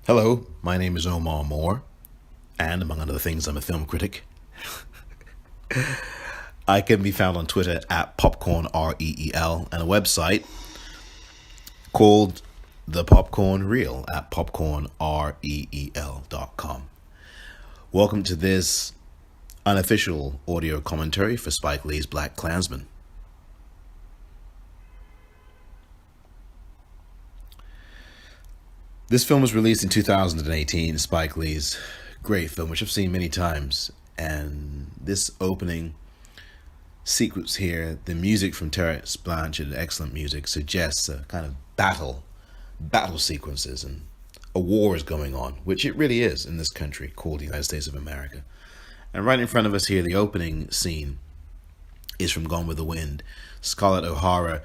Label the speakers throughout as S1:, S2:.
S1: Hello, my name is Omar Moore, and among other things, I'm a film critic. I can be found on Twitter at Popcorn REEL and a website called The Popcorn Reel at popcornreel.com. Welcome to this unofficial audio commentary for Spike Lee's BlacKkKlansman. This film was released in 2018, Spike Lee's great film, which I've seen many times. And this opening sequence here, the music from Terrence Blanchard, excellent music, suggests a kind of battle sequences, and a war is going on, which it really is in this country called the United States of America. And right in front of us here, the opening scene is from Gone with the Wind. Scarlett O'Hara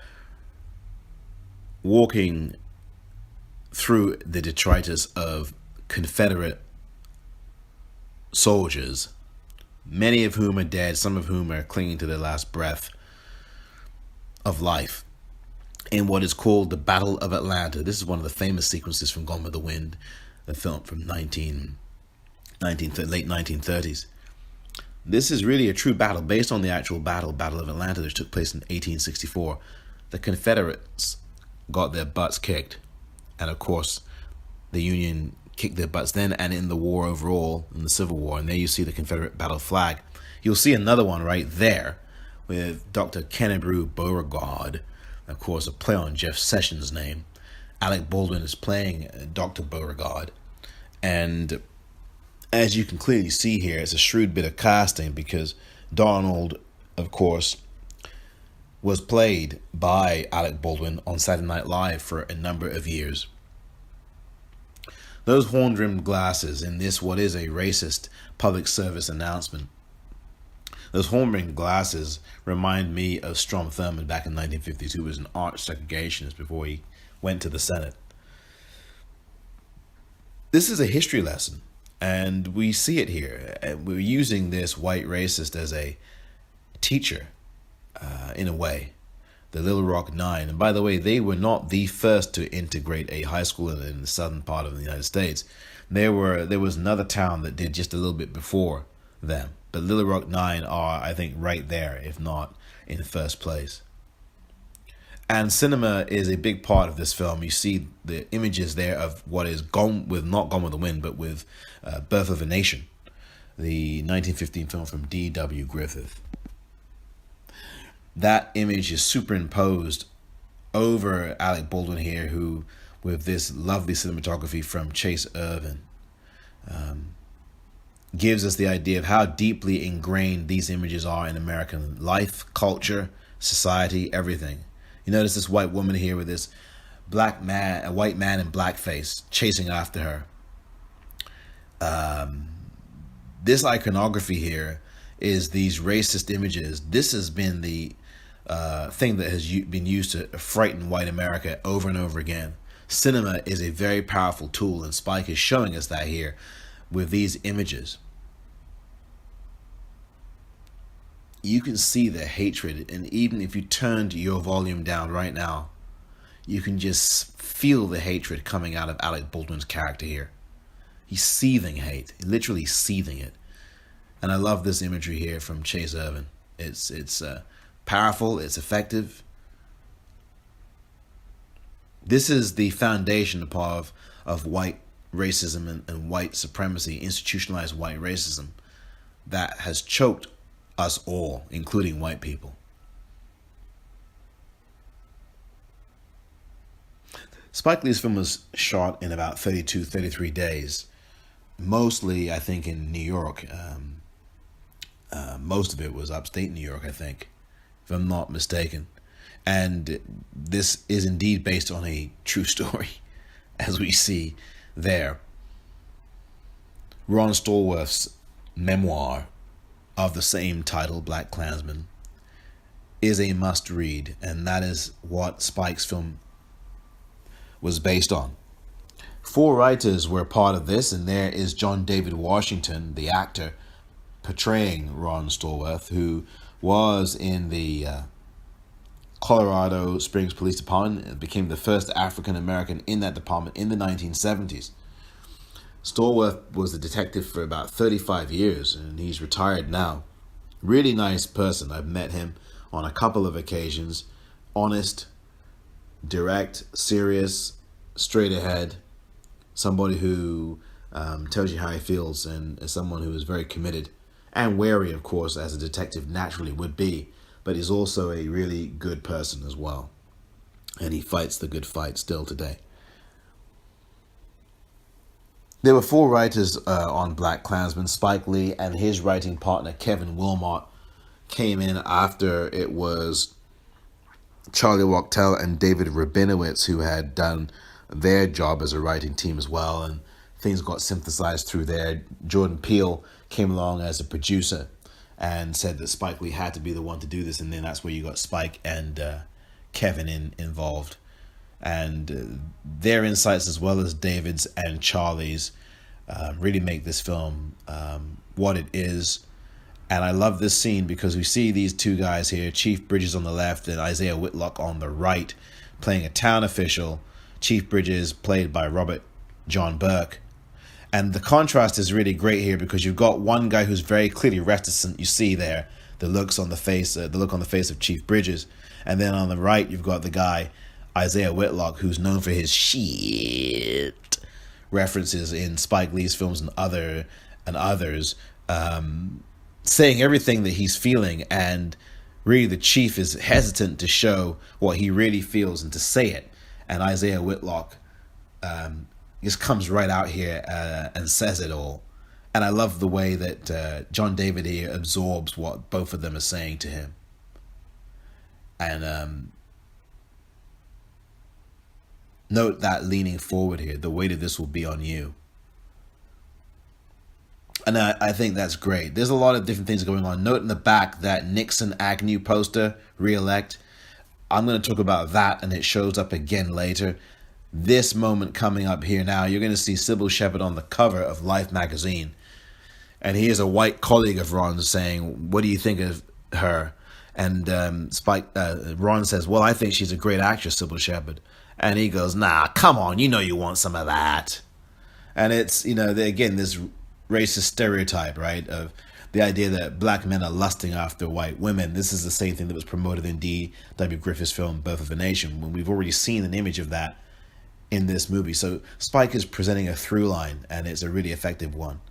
S1: walking through the detritus of Confederate soldiers, many of whom are dead, some of whom are clinging to their last breath of life, in what is called the Battle of Atlanta. This is one of the famous sequences from Gone with the Wind, the film from late 1930s. This is really a true battle based on the actual Battle of Atlanta, that took place in 1864. The Confederates got their butts kicked, and of course the Union kicked their butts then and in the war overall, in the Civil War. And there you see the Confederate battle flag. You'll see another one right there with Dr. Kennebrew Beauregard, of course a play on Jeff Sessions' name. Alec Baldwin is playing Dr. Beauregard, and as you can clearly see here, it's a shrewd bit of casting, because Donald, of course, was played by Alec Baldwin on Saturday Night Live for a number of years. Those horn-rimmed glasses in this, what is a racist public service announcement, those horn-rimmed glasses remind me of Strom Thurmond back in 1952, who was an arch segregationist before he went to the Senate. This is a history lesson, and we see it here. We're using this white racist as a teacher, in a way, the Little Rock Nine. And by the way, they were not the first to integrate a high school in the southern part of the United States. There was another town that did just a little bit before them. But Little Rock Nine are, I think, right there, if not in first place. And cinema is a big part of this film. You see the images there of what is not Gone with the Wind, but with Birth of a Nation, the 1915 film from D.W. Griffith. That image is superimposed over Alec Baldwin here, who, with this lovely cinematography from Chase Irvin, gives us the idea of how deeply ingrained these images are in American life, culture, society, everything. You notice this white woman here with this white man in blackface chasing after her. This iconography here is these racist images. This has been the thing that has been used to frighten white America over and over again. Cinema is a very powerful tool, and Spike is showing us that here with these images. You can see the hatred, and even if you turned your volume down right now, you can just feel the hatred coming out of Alec Baldwin's character here. He's seething hate, literally seething it. And I love this imagery here from Chase Irvin. It's powerful, it's effective. This is the foundation of white racism and white supremacy, institutionalized white racism, that has choked us all, including white people. Spike Lee's film was shot in about 33 days, mostly, I think, in New York. Most of it was upstate New York, I think, if I'm not mistaken. And this is indeed based on a true story, as we see there. Ron Stallworth's memoir of the same title, BlacKkKlansman, is a must-read, and that is what Spike's film was based on. 4 writers were part of this, and there is John David Washington, the actor, portraying Ron Stallworth, who was in the Colorado Springs Police Department and became the first African American in that department in the 1970s. Stallworth was a detective for about 35 years, and he's retired now. Really nice person. I've met him on a couple of occasions. Honest, direct, serious, straight ahead. Somebody who tells you how he feels, and is someone who is very committed and wary, of course, as a detective naturally would be. But he's also a really good person as well. And he fights the good fight still today. There were four writers on BlacKkKlansman. Spike Lee and his writing partner Kevin Wilmot came in after it was Charlie Wachtel and David Rabinowitz who had done their job as a writing team as well, and things got synthesized through there. Jordan Peele came along as a producer and said that Spike Lee had to be the one to do this, and then that's where you got Spike and Kevin involved. And their insights, as well as David's and Charlie's, really make this film what it is. And I love this scene because we see these two guys here, Chief Bridges on the left and Isaiah Whitlock on the right, playing a town official. Chief Bridges played by Robert John Burke. And the contrast is really great here because you've got one guy who's very clearly reticent. You see there the look on the face of Chief Bridges, and then on the right you've got the guy Isaiah Whitlock, who's known for his shit references in Spike Lee's films and others, saying everything that he's feeling, and really the chief is hesitant to show what he really feels and to say it. And Isaiah Whitlock just comes right out here and says it all. And I love the way that John David here absorbs what both of them are saying to him. And note that leaning forward here, the weight of this will be on you. And I think that's great. There's a lot of different things going on. Note in the back that Nixon-Agnew poster, re-elect. I'm going to talk about that, and it shows up again later. This moment coming up here now, you're going to see Sybil Shepherd on the cover of Life magazine. And here's a white colleague of Ron's saying, "What do you think of her?" And Ron says, "Well, I think she's a great actress, Sybil Shepherd." And he goes, "Nah, come on, you know you want some of that." And it's, again, this racist stereotype, right, of the idea that black men are lusting after white women. This is the same thing that was promoted in D.W. Griffith's film Birth of a Nation, when we've already seen an image of that in this movie. So Spike is presenting a through line, and it's a really effective one.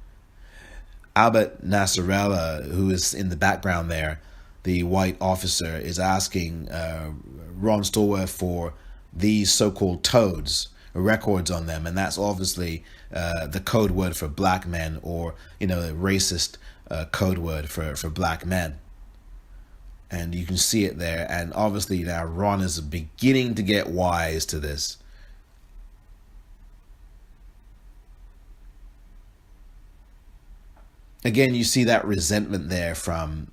S1: Albert Nasrallah, who is in the background there, the white officer, is asking Ron Stallworth for these so-called toads, records on them, and that's obviously the code word for black men, or a racist code word for black men. And you can see it there, and obviously now Ron is beginning to get wise to this. Again, you see that resentment there from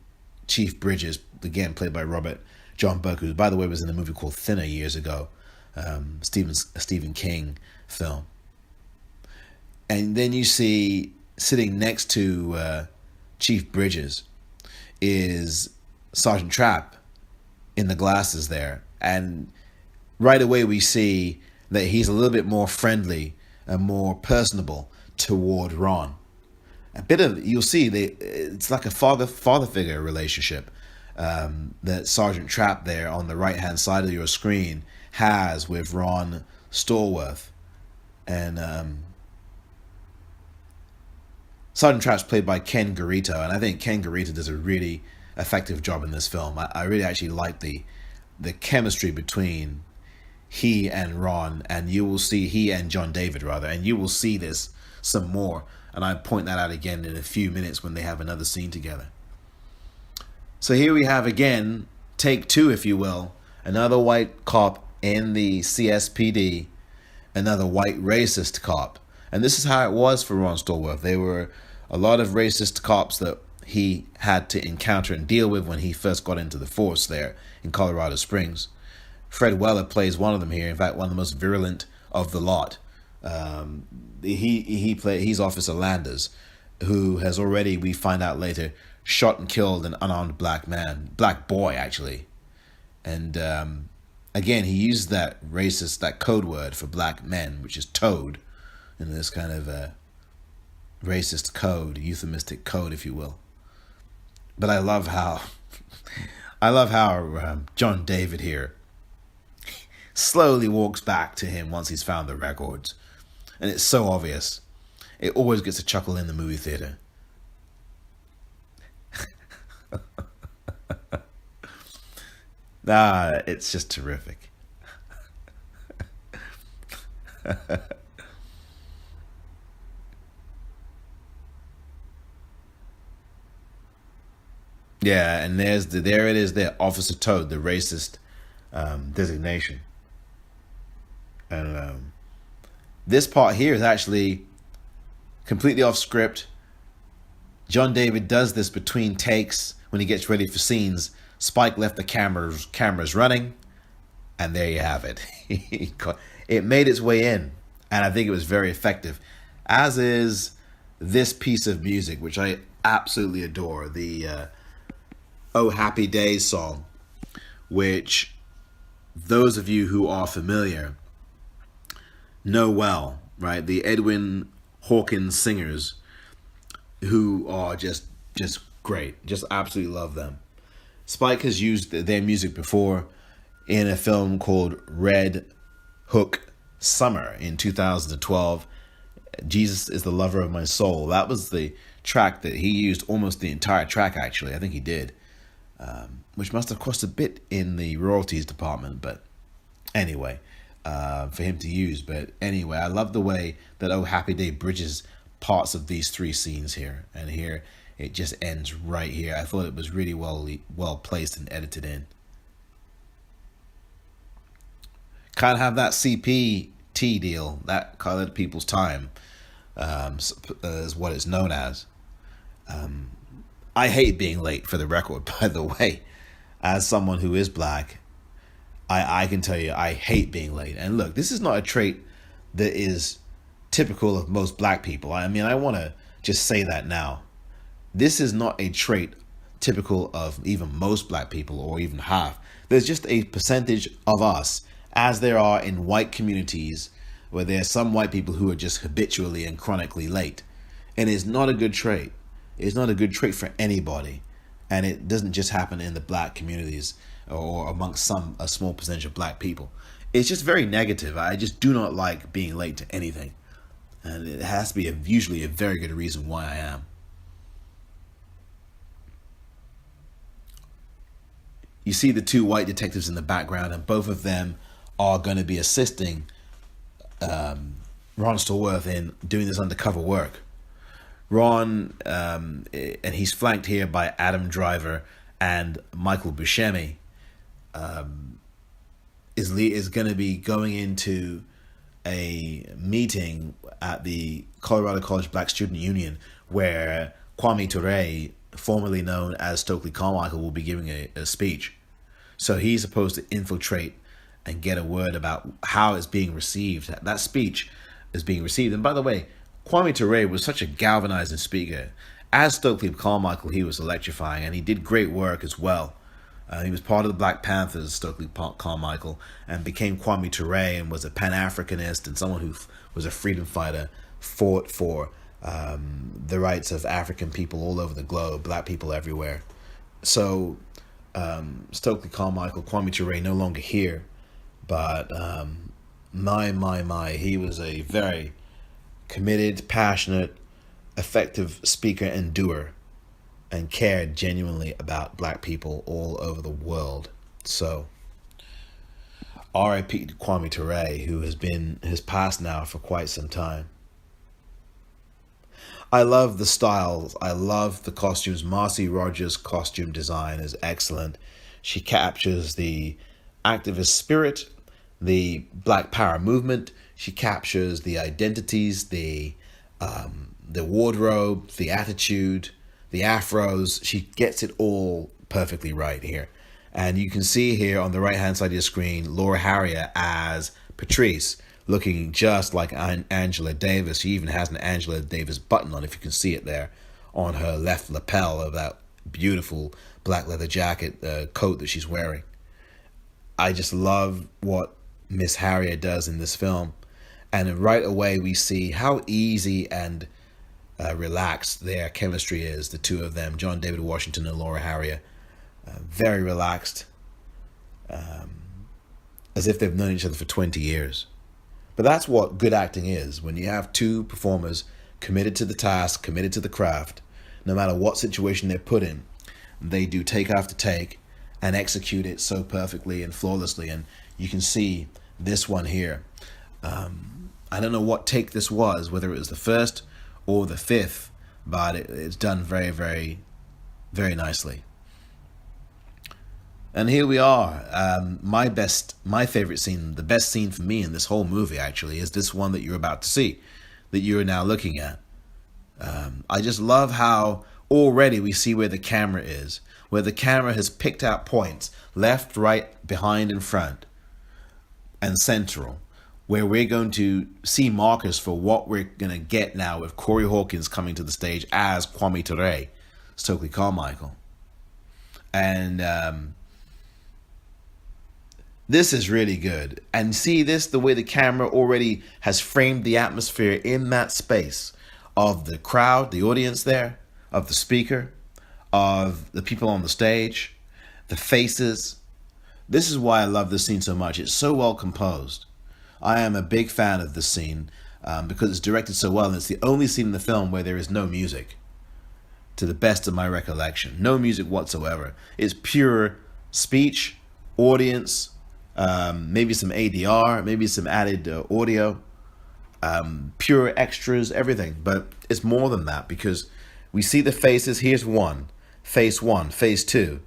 S1: Chief Bridges, again played by Robert John Burke, who, by the way, was in a movie called Thinner years ago, a Stephen King film. And then you see, sitting next to Chief Bridges is Sergeant Trapp in the glasses there. And right away we see that he's a little bit more friendly and more personable toward Ron. You'll see it's like a father figure relationship that Sergeant Trapp there on the right hand side of your screen has with Ron Stallworth. And Sergeant Trapp's played by Ken Garito, and I think Ken Garito does a really effective job in this film. I really actually like the chemistry between he and Ron, and you will see he and John David rather, and you will see this some more. And I point that out again in a few minutes when they have another scene together. So here we have again, take two, if you will, another white cop in the CSPD, another white racist cop. And this is how it was for Ron Stallworth. There were a lot of racist cops that he had to encounter and deal with when he first got into the force there in Colorado Springs. Fred Weller plays one of them here, in fact, one of the most virulent of the lot. He's Officer Landers, who has already, we find out later, shot and killed an unarmed black boy actually. And again, he used that code word for black men, which is toad, in this kind of racist code, euphemistic code, if you will. But I love how John David here slowly walks back to him once he's found the records, and it's so obvious. It always gets a chuckle in the movie theater. It's just terrific. Yeah, and there it is there, Officer Toad, the racist designation. And this part here is actually completely off script. John David does this between takes when he gets ready for scenes. Spike left the cameras running, and there you have it. It made its way in, and I think it was very effective, as is this piece of music, which I absolutely adore, the Oh Happy Days song, which those of you who are familiar know well, right? The Edwin Hawkins singers, who are just great, just absolutely love them. Spike has used their music before in a film called Red Hook Summer in 2012. Jesus is the Lover of My Soul. That was the track that he used, almost the entire track, actually. I think he did. Which must have cost a bit in the royalties department, but anyway, for him to use. But anyway, I love the way that Oh Happy Day bridges parts of these three scenes here, and here it just ends right here. I thought it was really well placed and edited in. Kind of have that CPT deal, that Colored People's Time, is what it's known as. I hate being late, for the record, by the way. As someone who is black, I can tell you I hate being late. And look, this is not a trait that is typical of most black people. I mean, I want to just say that now. This is not a trait typical of even most black people, or even half. There's just a percentage of us, as there are in white communities, where there are some white people who are just habitually and chronically late. And it's not a good trait. It's not a good trait for anybody. And it doesn't just happen in the black communities or amongst a small percentage of black people. It's just very negative. I just do not like being late to anything. And it has to be usually a very good reason why I am. You see the two white detectives in the background, and both of them are going to be assisting Ron Stallworth in doing this undercover work. Ron, and he's flanked here by Adam Driver and Michael Buscemi, is going to be going into a meeting at the Colorado College Black Student Union, where Kwame Ture, formerly known as Stokely Carmichael, will be giving a speech. So he's supposed to infiltrate and get a word about how it's being received. That speech is being received. And by the way, Kwame Ture was such a galvanizing speaker. As Stokely Carmichael, he was electrifying, and he did great work as well. He was part of the Black Panthers, Stokely Carmichael, and became Kwame Ture, and was a Pan-Africanist and someone who was a freedom fighter, fought for the rights of African people all over the globe, black people everywhere. So Stokely Carmichael, Kwame Ture, no longer here, but my, he was a very committed, passionate, effective speaker and doer, and cared genuinely about black people all over the world. So R.I.P. to Kwame Ture, who has passed now for quite some time. I love the styles. I love the costumes. Marcy Rogers' costume design is excellent. She captures the activist spirit, the Black Power movement. She captures the identities, the wardrobe, the attitude, the afros. She gets it all perfectly right here. And you can see here on the right-hand side of your screen, Laura Harrier as Patrice, looking just like Angela Davis. She even has an Angela Davis button on, if you can see it there, on her left lapel of that beautiful black leather jacket coat that she's wearing. I just love what Miss Harrier does in this film. And right away we see how easy and relaxed their chemistry is, the two of them, John David Washington and Laura Harrier. Very relaxed, as if they've known each other for 20 years. But that's what good acting is, when you have two performers committed to the task, committed to the craft, no matter what situation they're put in. They do take after take and execute it so perfectly and flawlessly. And you can see this one here. I don't know what take this was, whether it was the first or the fifth, but it's done very, very, very nicely. And here we are. My favorite scene, the best scene for me in this whole movie actually, is this one that you're about to see, that you're now looking at. I just love how already we see where the camera is, where the camera has picked out points, left, right, behind, and front, and central, where we're going to see markers for what we're going to get now with Corey Hawkins coming to the stage as Kwame Ture, Stokely Carmichael. And this is really good. And see this, the way the camera already has framed the atmosphere in that space of the crowd, the audience there, of the speaker, of the people on the stage, the faces. This is why I love this scene so much. It's so well composed. I am a big fan of this scene because it's directed so well, and it's the only scene in the film where there is no music, to the best of my recollection. No music whatsoever. It's pure speech, audience, maybe some ADR, maybe some added audio, pure extras, everything. But it's more than that, because we see the faces. Here's one, face 2.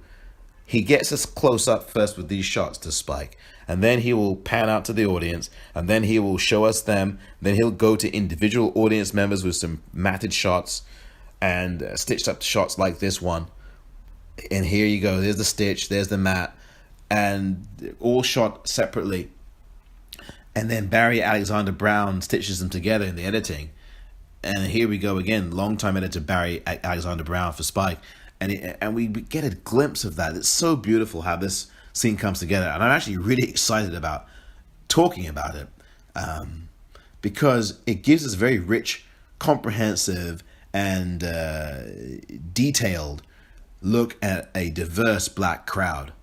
S1: He gets us close up first with these shots to Spike, and then he will pan out to the audience, and then he will show us them. Then he'll go to individual audience members with some matted shots and stitched up shots like this one. And here you go. There's the stitch, there's the mat, and all shot separately. And then Barry Alexander Brown stitches them together in the editing. And here we go again, longtime editor Barry Alexander Brown for Spike. And we get a glimpse of that. It's so beautiful how this scene comes together. And I'm actually really excited about talking about it because it gives us very rich, comprehensive, and detailed look at a diverse black crowd.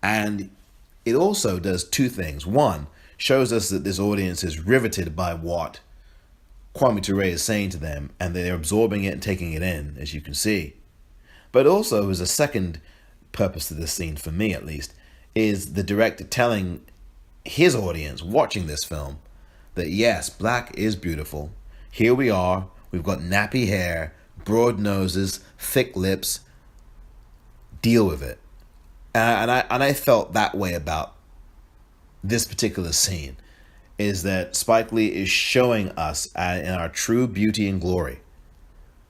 S1: And it also does two things. One, shows us that this audience is riveted by what Kwame Ture is saying to them, and they're absorbing it and taking it in, as you can see. But also, as a second purpose to this scene, for me at least, is the director telling his audience watching this film that yes, black is beautiful. Here we are. We've got nappy hair, broad noses, thick lips. Deal with it. And I felt that way about this particular scene, is that Spike Lee is showing us in our true beauty and glory.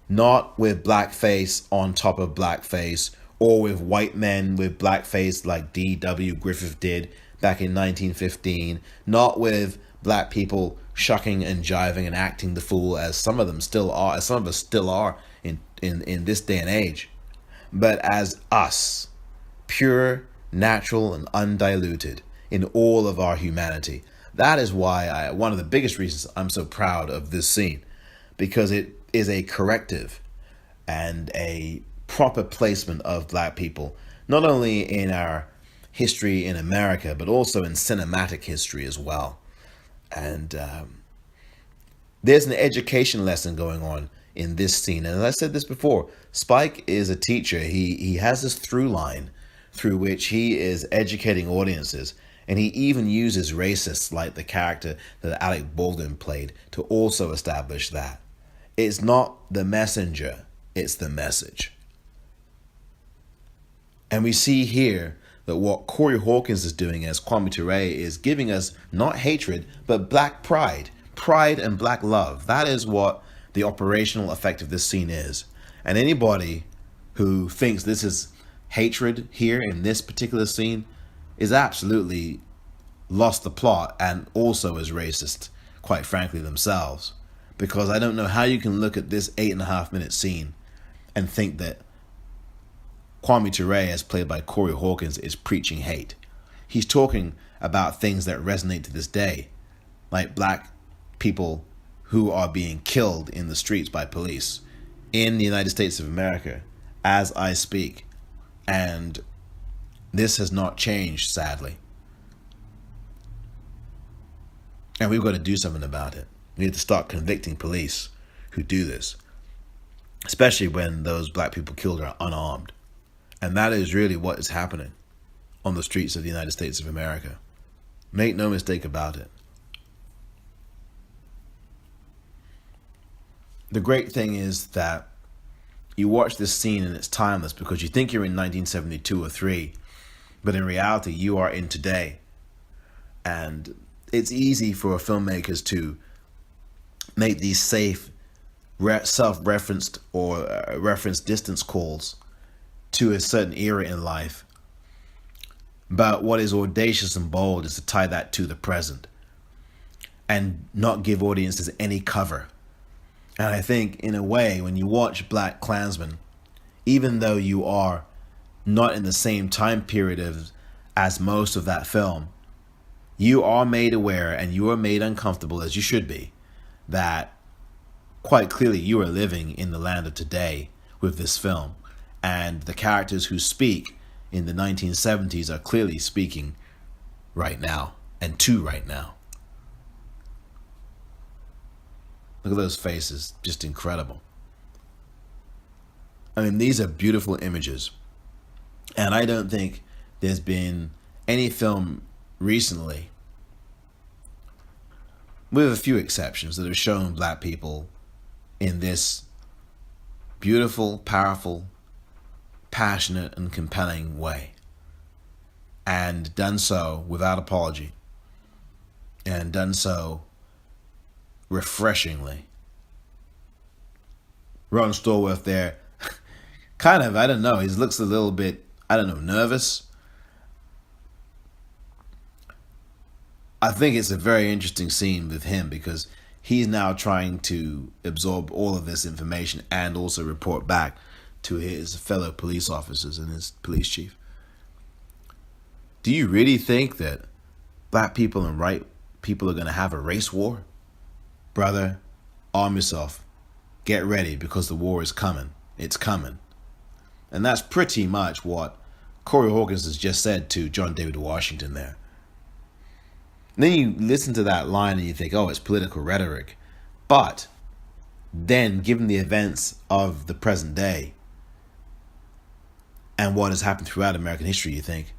S1: Not with blackface on top of blackface, or with white men with blackface like D.W. Griffith did back in 1915. Not with black people shucking and jiving and acting the fool, as some of them still are, as some of us still are in this day and age. But as us, pure, natural, and undiluted in all of our humanity. That is why one of the biggest reasons I'm so proud of this scene, because it is a corrective and a proper placement of black people, not only in our history in America, but also in cinematic history as well. And there's an education lesson going on in this scene. And as I said this before, Spike is a teacher. He has this through line through which he is educating audiences. And he even uses racists like the character that Alec Baldwin played to also establish that. It's not the messenger, it's the message. And we see here that what Corey Hawkins is doing as Kwame Ture is giving us not hatred, but black pride. Pride and black love. That is what the operational effect of this scene is. And anybody who thinks this is hatred here in this particular scene is absolutely lost the plot, and also is racist, quite frankly, themselves. Because I don't know how you can look at this 8.5-minute scene and think that Kwame Ture, as played by Corey Hawkins, is preaching hate. He's talking about things that resonate to this day, like black people who are being killed in the streets by police in the United States of America as I speak. And this has not changed, sadly. And we've got to do something about it. We need to start convicting police who do this, especially when those black people killed are unarmed. And that is really what is happening on the streets of the United States of America. Make no mistake about it. The great thing is that you watch this scene and it's timeless because you think you're in 1972 or 3, but in reality you are in today. And it's easy for filmmakers to make these safe, self-referenced or reference distance calls to a certain era in life. But what is audacious and bold is to tie that to the present and not give audiences any cover. And I think, in a way, when you watch BlacKkKlansman, even though you are not in the same time period as most of that film, you are made aware and you are made uncomfortable, as you should be, that quite clearly you are living in the land of today with this film. And the characters who speak in the 1970s are clearly speaking right now and to right now. Look at those faces, just incredible. I mean, these are beautiful images. And I don't think there's been any film recently, with a few exceptions, that have shown black people in this beautiful, powerful, passionate, and compelling way. And done so without apology. And done so refreshingly. Ron Stallworth there, kind of, I don't know, he looks a little bit, I don't know, nervous. I think it's a very interesting scene with him because he's now trying to absorb all of this information and also report back to his fellow police officers and his police chief. Do you really think that black people and white people are going to have a race war? Brother, arm yourself. Get ready because the war is coming. It's coming. And that's pretty much what Corey Hawkins has just said to John David Washington there. And then you listen to that line and you think, oh, it's political rhetoric. But then, given the events of the present day and what has happened throughout American history, you think,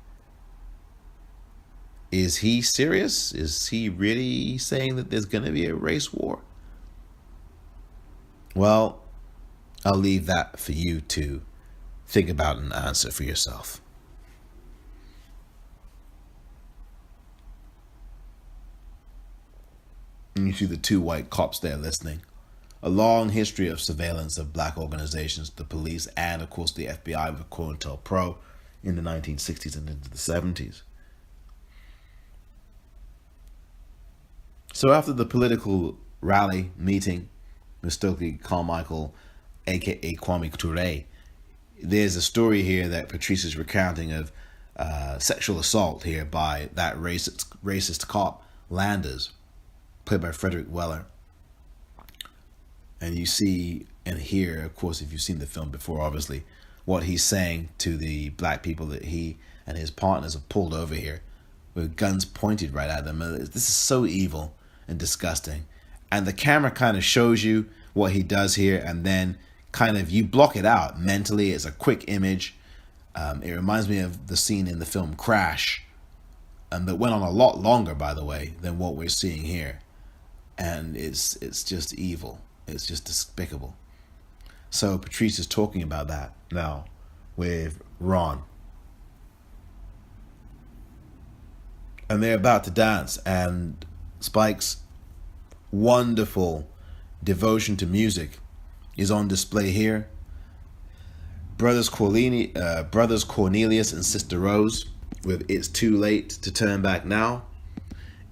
S1: is he serious? Is he really saying that there's going to be a race war? Well, I'll leave that for you to think about and answer for yourself. And you see the 2 white cops there listening. A long history of surveillance of black organizations, the police, and of course the FBI with COINTELPRO in the 1960s and into the 70s. So after the political rally meeting with Stokely Carmichael, aka Kwame Ture, there's a story here that Patrice is recounting of sexual assault here by that racist cop, Landers, played by Frederick Weller. And you see and hear, of course, if you've seen the film before, obviously, what he's saying to the black people that he and his partners have pulled over here with guns pointed right at them. This is so evil and disgusting. And the camera kind of shows you what he does here, and then kind of you block it out mentally. It's a quick image. It reminds me of the scene in the film Crash, that went on a lot longer, by the way, than what we're seeing here. And it's just evil. It's just despicable. So Patrice is talking about that now with Ron. And they're about to dance, and Spike's wonderful devotion to music is on display here. Brothers Cornelius and Sister Rose with It's Too Late to Turn Back Now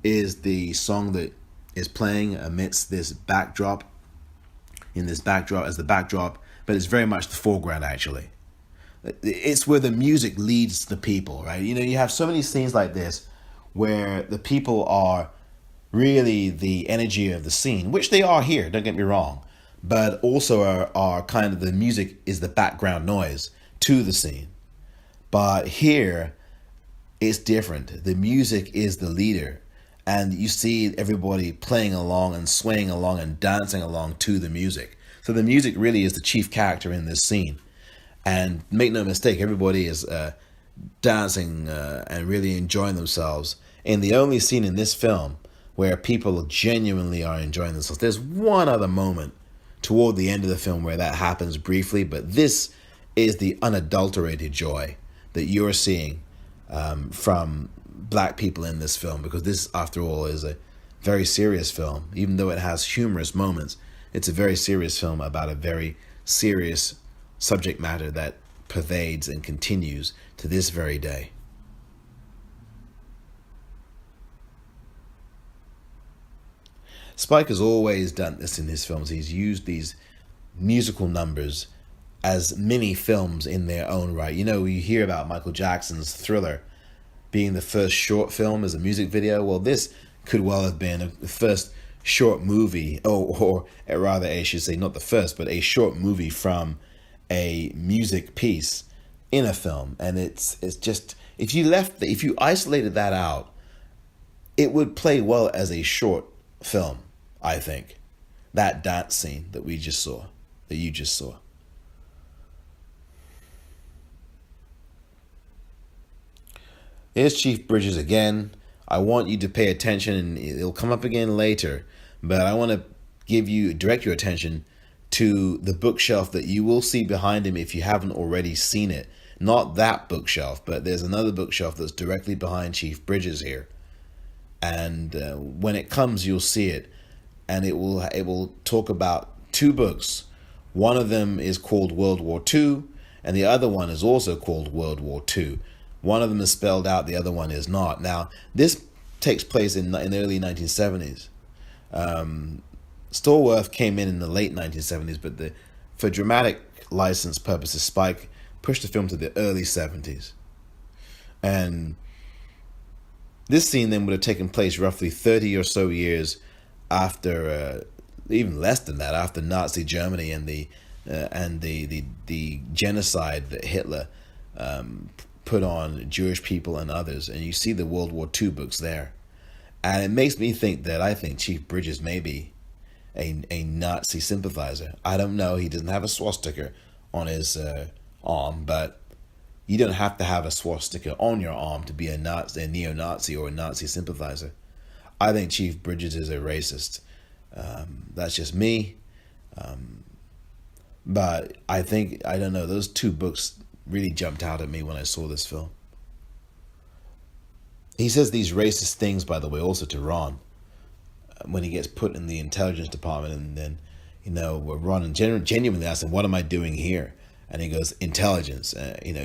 S1: is the song that is playing amidst this backdrop, as the backdrop, but it's very much the foreground actually. It's where the music leads the people, right? You know, you have so many scenes like this where the people are really the energy of the scene, which they are here, don't get me wrong, but also are kind of, the music is the background noise to the scene. But here, it's different. The music is the leader, and you see everybody playing along and swaying along and dancing along to the music. So the music really is the chief character in this scene. And make no mistake, everybody is dancing and really enjoying themselves in the only scene in this film where people genuinely are enjoying themselves. There's one other moment toward the end of the film where that happens briefly, but this is the unadulterated joy that you're seeing from black people in this film, because this, after all, is a very serious film. Even though it has humorous moments, it's a very serious film about a very serious subject matter that pervades and continues to this very day. Spike has always done this in his films. He's used these musical numbers as mini films in their own right. You know, you hear about Michael Jackson's Thriller being the first short film as a music video. Well, this could well have been the first short movie, or rather, I should say, not the first, but a short movie from a music piece in a film. And it's just, if you isolated that out, it would play well as a short film, I think. That dance scene that you just saw. Here's Chief Bridges again. I want you to pay attention, and it'll come up again later, but I want to direct your attention to the bookshelf that you will see behind him if you haven't already seen it. Not that bookshelf, but there's another bookshelf that's directly behind Chief Bridges here. And when it comes, you'll see it, and it will talk about two books. One of them is called World War II, and the other one is also called World War II. One of them is spelled out, the other one is not. Now, this takes place in the early 1970s. Stallworth came in the late 1970s, but for dramatic license purposes, Spike pushed the film to the early 70s. And this scene then would have taken place roughly 30 or so years after, even less than that, after Nazi Germany and the genocide that Hitler put on Jewish people and others. And you see the World War II books there. And it makes me think that I think Chief Bridges may be a Nazi sympathizer. I don't know. He doesn't have a swastika on his arm, but you don't have to have a swastika on your arm to be a neo-Nazi or a Nazi sympathizer. I think Chief Bridges is a racist. That's just me. But I don't know, those two books really jumped out at me when I saw this film. He says these racist things, by the way, also to Ron, when he gets put in the intelligence department, and then, Ron genuinely asks him, "What am I doing here?" And he goes, "Intelligence."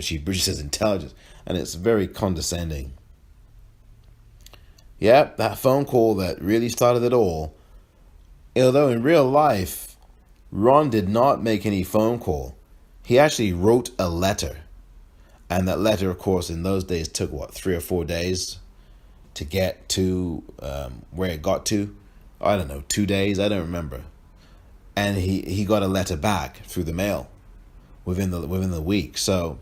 S1: Chief Bridges says intelligence, and it's very condescending. Yep, that phone call that really started it all. Although in real life, Ron did not make any phone call. He actually wrote a letter. And that letter, of course, in those days took, 3 or 4 days to get to where it got to? I don't know, 2 days? I don't remember. And he got a letter back through the mail within the week. So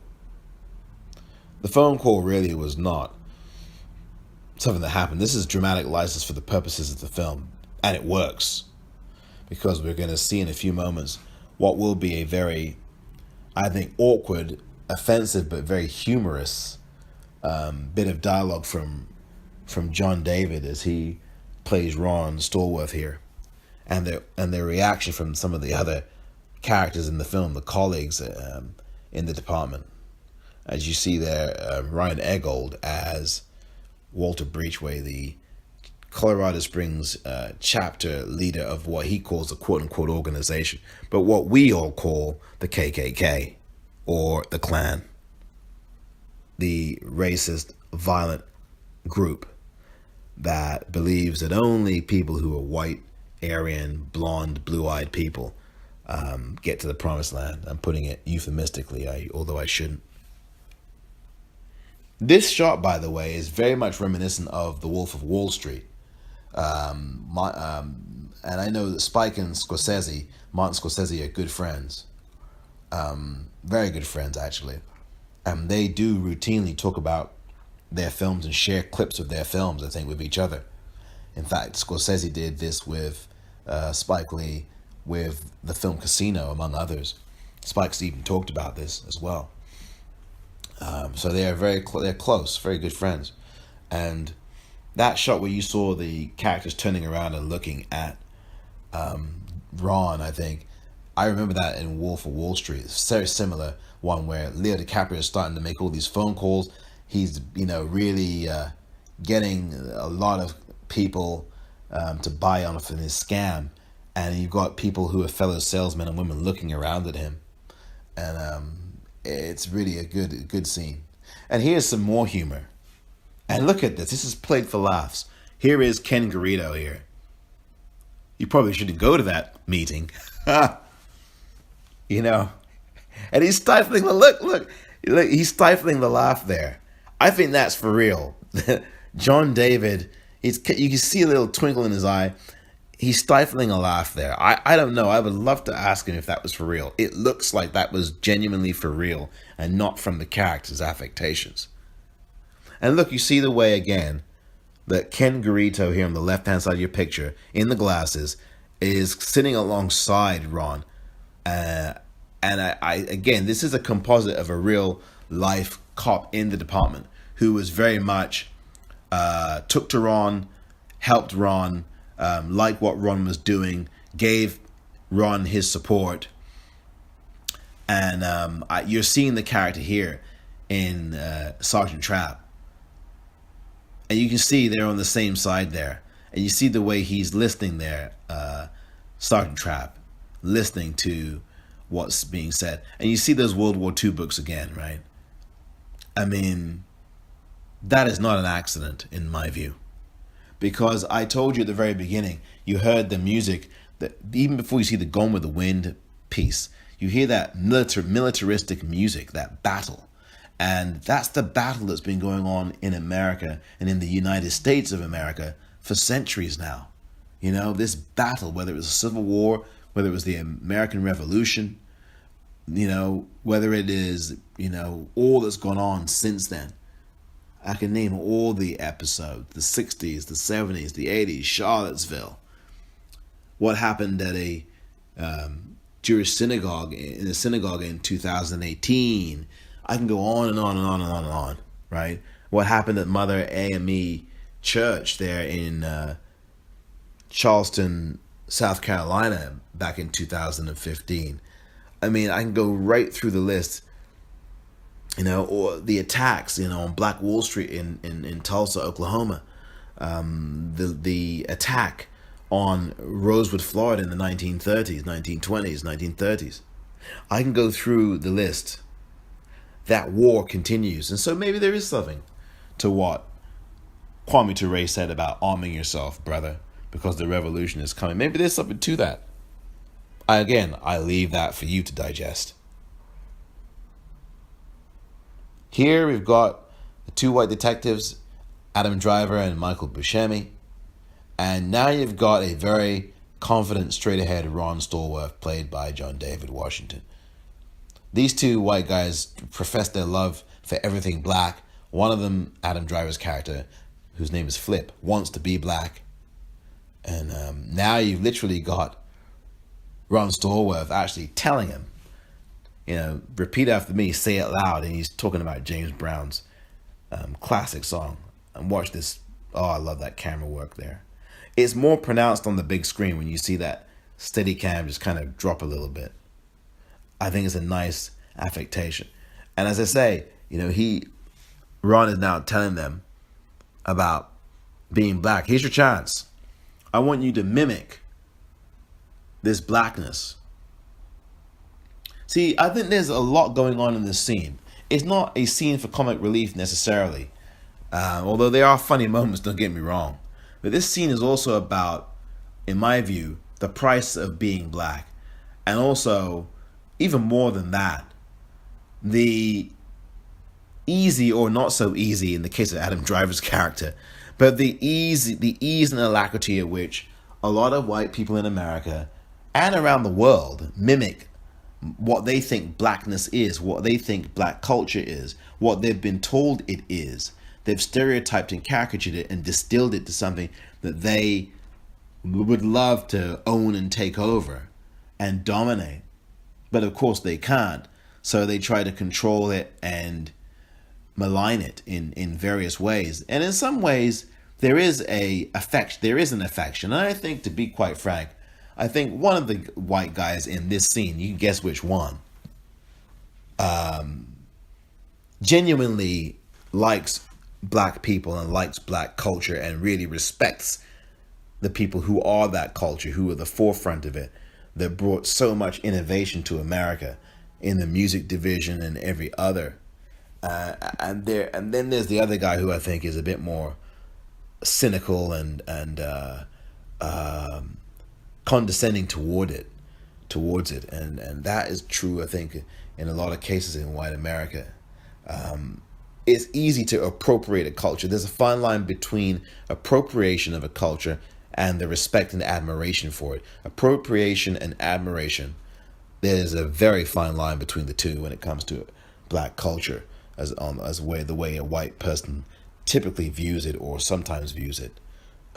S1: the phone call really was not something that happened. This is dramatic license for the purposes of the film. And it works. Because we're going to see in a few moments what will be a very, I think, awkward, offensive, but very humorous bit of dialogue from John David as he plays Ron Stallworth here, and their reaction from some of the other characters in the film, the colleagues in the department. As you see there, Ryan Eggold as Walter Breachway, the Colorado Springs chapter leader of what he calls a quote-unquote organization, but what we all call the KKK. Or the Klan, the racist, violent group that believes that only people who are white, Aryan, blonde, blue-eyed people get to the promised land. I'm putting it euphemistically, although I shouldn't. This shot, by the way, is very much reminiscent of The Wolf of Wall Street. And I know that Spike and Martin Scorsese, are good friends, very good friends actually. And they do routinely talk about their films and share clips of their films, I think, with each other. In fact, Scorsese did this with Spike Lee with the film Casino, among others. Spike's even talked about this as well. So they are they're close, very good friends. And that shot where you saw the characters turning around and looking at Ron, I think, I remember that in Wolf of Wall Street. It's very similar one where Leo DiCaprio is starting to make all these phone calls. He's really getting a lot of people to buy on for his scam, and you've got people who are fellow salesmen and women looking around at him, and it's really a good scene. And here's some more humor. And look at this. This is played for laughs. Here is Ken Garrido here. You probably shouldn't go to that meeting. And he's stifling the look. He's stifling the laugh there. I think that's for real. John David, you can see a little twinkle in his eye. He's stifling a laugh there. I don't know. I would love to ask him if that was for real. It looks like that was genuinely for real and not from the character's affectations. And look, you see the way again that Ken Garrido here on the left-hand side of your picture in the glasses is sitting alongside Ron. And I again, this is a composite of a real life cop in the department who was very much took to Ron, helped Ron, liked what Ron was doing, gave Ron his support. And you're seeing the character here in Sergeant Trapp. And you can see they're on the same side there. And you see the way he's listening there, Sergeant Trapp, listening to what's being said. And you see those World War II books again, right? I mean, that is not an accident in my view. Because I told you at the very beginning, you heard the music, that even before you see the Gone with the Wind piece, you hear that militaristic music, that battle. And that's the battle that's been going on in America and in the United States of America for centuries now. This battle, whether it was a Civil War, whether it was the American Revolution, whether it is, all that's gone on since then. I can name all the episodes, the 60s, the 70s, the 80s, Charlottesville. What happened at a Jewish synagogue, in a synagogue in 2018. I can go on and on and on and on and on, right? What happened at Mother AME Church there in Charleston, South Carolina back in 2015. I mean, I can go right through the list, or the attacks, on Black Wall Street in Tulsa, Oklahoma. The attack on Rosewood, Florida in the 1930s, 1920s, 1930s. I can go through the list. That war continues. And so maybe there is something to what Kwame Ture said about arming yourself, brother, because the revolution is coming. Maybe there's something to that. I leave that for you to digest. Here we've got the two white detectives, Adam Driver and Michael Buscemi. And now you've got a very confident, straight-ahead Ron Stallworth, played by John David Washington. These two white guys profess their love for everything black. One of them, Adam Driver's character, whose name is Flip, wants to be black. And now you've literally got Ron Stallworth actually telling him, repeat after me, say it loud. And he's talking about James Brown's classic song. And watch this. Oh, I love that camera work there. It's more pronounced on the big screen when you see that steady cam just kind of drop a little bit. I think it's a nice affectation. And as I say, Ron is now telling them about being black. Here's your chance. I want you to mimic this blackness. See, I think there's a lot going on in this scene. It's not a scene for comic relief necessarily, although there are funny moments, don't get me wrong. But this scene is also about, in my view, the price of being black. And also, even more than that, the easy or not so easy, in the case of Adam Driver's character, But the ease and alacrity at which a lot of white people in America and around the world mimic what they think blackness is, what they think black culture is, what they've been told it is. They've stereotyped and caricatured it and distilled it to something that they would love to own and take over and dominate. But of course they can't. So they try to control it and malign it in various ways. And in some ways, there is an affection. And I think, to be quite frank, I think one of the white guys in this scene, you can guess which one, genuinely likes black people and likes black culture and really respects the people who are that culture, who are the forefront of it, that brought so much innovation to America in the music division and every other. And then there's the other guy who I think is a bit more cynical and condescending towards it, and that is true, I think, in a lot of cases in white America. It's easy to appropriate a culture. There's a fine line between appropriation of a culture and the respect and admiration for it. Appropriation and admiration, there's a very fine line between the two when it comes to black culture, as the way a white person typically views it or sometimes views it.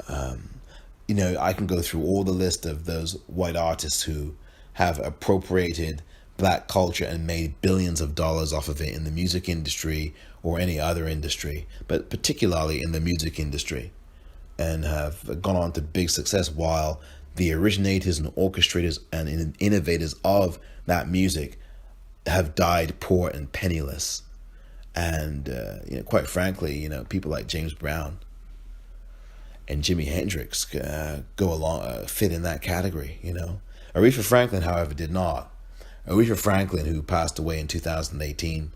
S1: I can go through all the list of those white artists who have appropriated black culture and made billions of dollars off of it in the music industry or any other industry, but particularly in the music industry, and have gone on to big success, while the originators and orchestrators and innovators of that music have died poor and penniless. And quite frankly, people like James Brown and Jimi Hendrix fit in that category. Aretha Franklin, however, did not. Aretha Franklin, who passed away in 2018,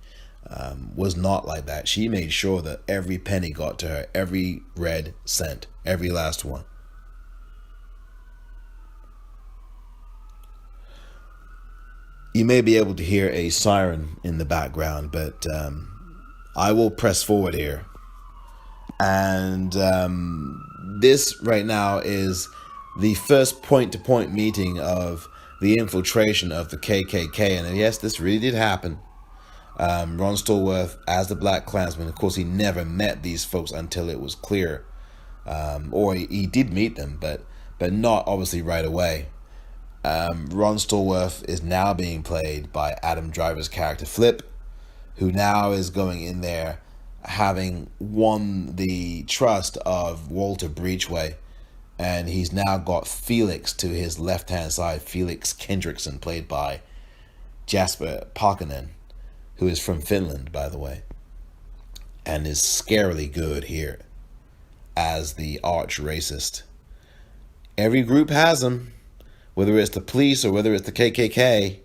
S1: was not like that. She made sure that every penny got to her, every red cent, every last one. You may be able to hear a siren in the background, but I will press forward here. And this right now is the first point-to-point meeting of the infiltration of the KKK. And yes, this really did happen. Ron Stallworth, as the BlacKkKlansman, of course, he never met these folks until it was clear. Or he did meet them, but not obviously right away. Ron Stallworth is now being played by Adam Driver's character Flip, who now is going in there having won the trust of Walter Breachway, and he's now got Felix to his left-hand side, Felix Kendrickson, played by Jasper Parkkonen, who is from Finland, by the way, and is scarily good here as the arch racist. Every group has them, whether it's the police or whether it's the KKK,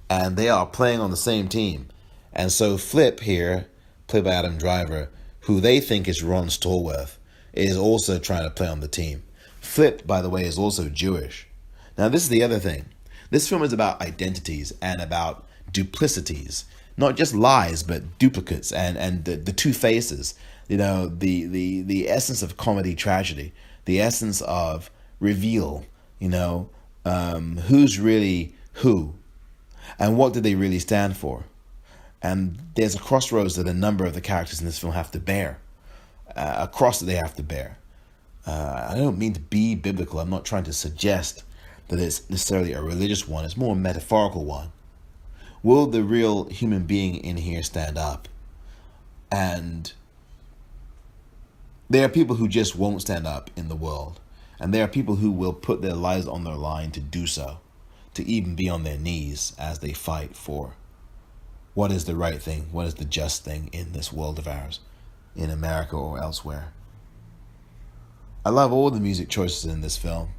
S1: and they are playing on the same team. And so Flip here, played by Adam Driver, who they think is Ron Stallworth, is also trying to play on the team. Flip, by the way, is also Jewish. Now, this is the other thing. This film is about identities and about duplicities, not just lies, but duplicates and the two faces. The essence of comedy tragedy, the essence of reveal. Who's really who, and what do they really stand for? And there's a crossroads that a number of the characters in this film have to bear, a cross that they have to bear. I don't mean to be biblical. I'm not trying to suggest that it's necessarily a religious one. It's more a metaphorical one. Will the real human being in here stand up? And there are people who just won't stand up in the world. And there are people who will put their lives on their line to do so, to even be on their knees as they fight for what is the right thing, what is the just thing in this world of ours, in America or elsewhere. I love all the music choices in this film.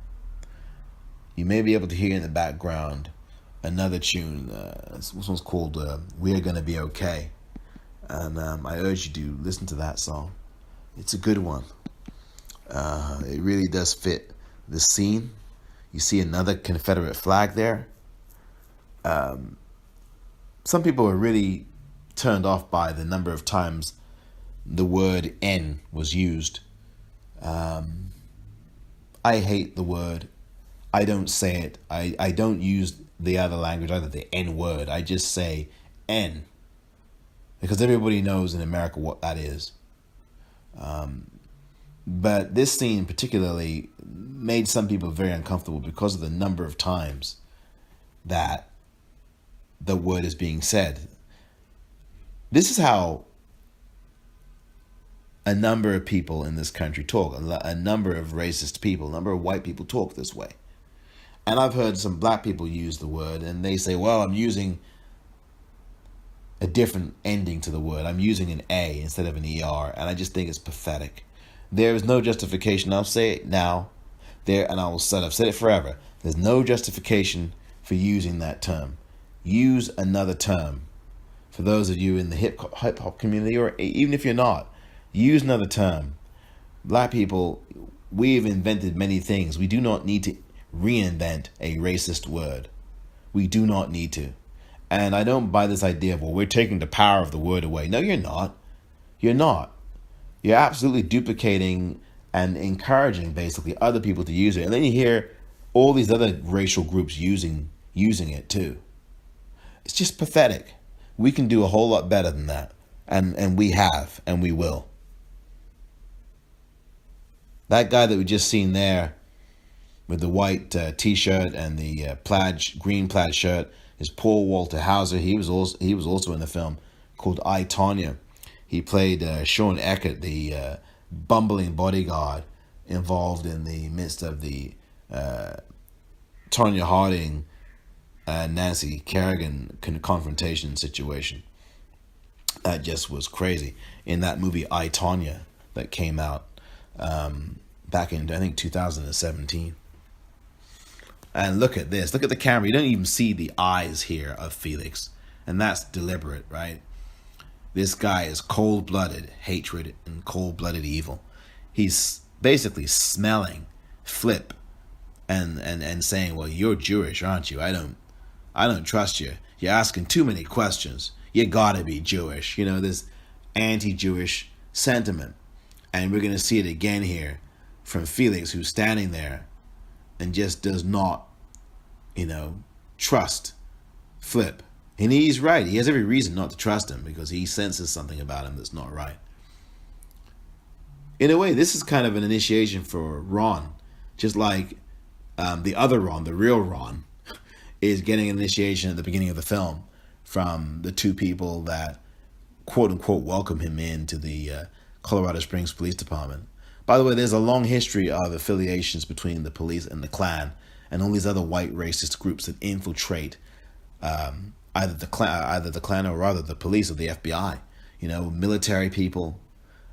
S1: You may be able to hear in the background another tune. This one's called We're Gonna Be Okay. And I urge you to listen to that song. It's a good one. It really does fit the scene. You see another Confederate flag there. Some people are really turned off by the number of times the word N was used. I hate the word. I don't say it. I don't use the other language, either the N word. I just say N because everybody knows in America what that is. But this scene particularly made some people very uncomfortable because of the number of times that the word is being said. This is how a number of people in this country talk. A number of racist people, a number of white people talk this way. And I've heard some black people use the word and they say, well, I'm using a different ending to the word. I'm using an A instead of an ER. And I just think it's pathetic. There is no justification. I'll say it now. I've said it forever. There's no justification for using that term. Use another term. For those of you in the hip hop community, or even if you're not, use another term. Black people, we've invented many things. We do not need to reinvent a racist word. We do not need to. And I don't buy this idea of, well, we're taking the power of the word away. No, you're not. You're not. You're absolutely duplicating and encouraging basically other people to use it. And then you hear all these other racial groups using it too. It's just pathetic. We can do a whole lot better than that. And we have, and we will. That guy that we just seen there with the white t-shirt and the green plaid shirt is Paul Walter Hauser. He was also in the film called I, Tonya. He played Sean Eckert, the bumbling bodyguard involved in the midst of the Tonya Harding and Nancy Kerrigan confrontation situation. That just was crazy. In that movie I, Tonya that came out back in, I think, 2017. And look at this. Look at the camera. You don't even see the eyes here of Felix. And that's deliberate, right? This guy is cold-blooded hatred and cold-blooded evil. He's basically smelling Flip and saying, well, you're Jewish, aren't you? I don't trust you. You're asking too many questions. You gotta be Jewish. You know, this anti-Jewish sentiment. And we're going to see it again here from Felix, who's standing there and just does not, trust Flip. And he's right. He has every reason not to trust him because he senses something about him that's not right. In a way, this is kind of an initiation for Ron. Just like the other Ron, the real Ron, is getting an initiation at the beginning of the film from the two people that, quote unquote, welcome him into the Colorado Springs Police Department. By the way, there's a long history of affiliations between the police and the Klan and all these other white racist groups that infiltrate either the Klan or rather the police or the FBI. Military people.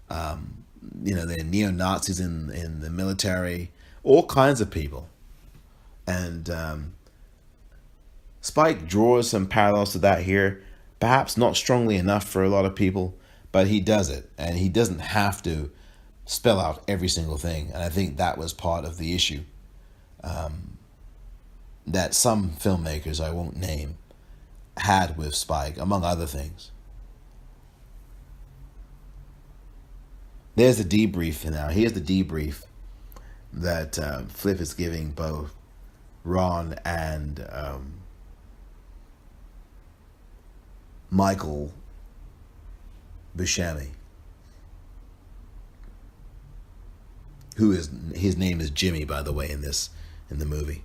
S1: They're neo-Nazis in the military. All kinds of people. And Spike draws some parallels to that here. Perhaps not strongly enough for a lot of people, but he does it. And he doesn't have to spell out every single thing. And I think that was part of the issue that some filmmakers, I won't name, had with Spike, among other things. There's the debrief now. Here's the debrief that Flip is giving both Ron and Michael Buscemi, his name is Jimmy, by the way, in the movie.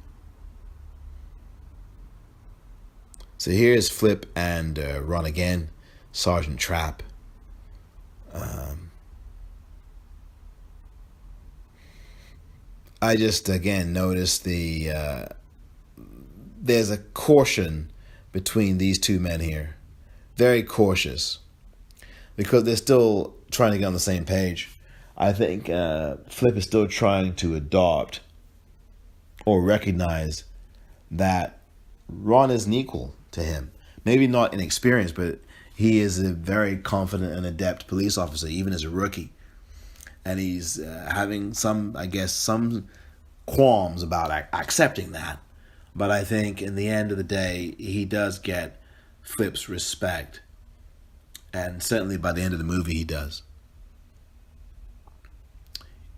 S1: So here's Flip and Ron again, Sergeant Trapp. I just again noticed there's a caution between these two men here, very cautious, because they're still trying to get on the same page. I think Flip is still trying to adopt or recognize that Ron is an equal to him. Maybe not in experience, but he is a very confident and adept police officer, even as a rookie. And he's having some qualms about accepting that. But I think in the end of the day, he does get Flip's respect. And certainly by the end of the movie, he does.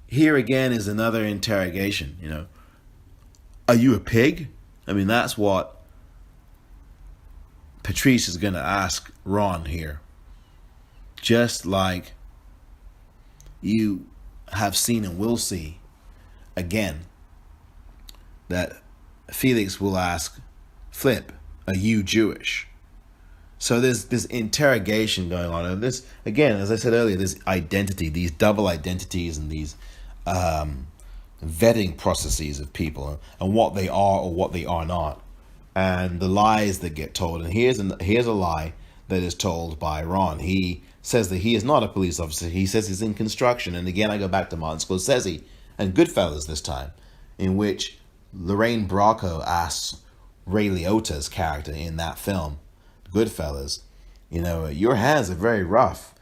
S1: here again is another interrogation. Are you a pig? I mean, that's what Patrice is going to ask Ron here. Just like you have seen and will see again that Felix will ask Flip, are you Jewish? So there's this interrogation going on. And this, again, as I said earlier, this identity, these double identities and these vetting processes of people and what they are or what they are not. And the lies that get told. And here's a lie that is told by Ron. He says that he is not a police officer. He says he's in construction. And again, I go back to Martin Scorsese and Goodfellas this time, in which Lorraine Bracco asks Ray Liotta's character in that film, Goodfellas, your hands are very rough.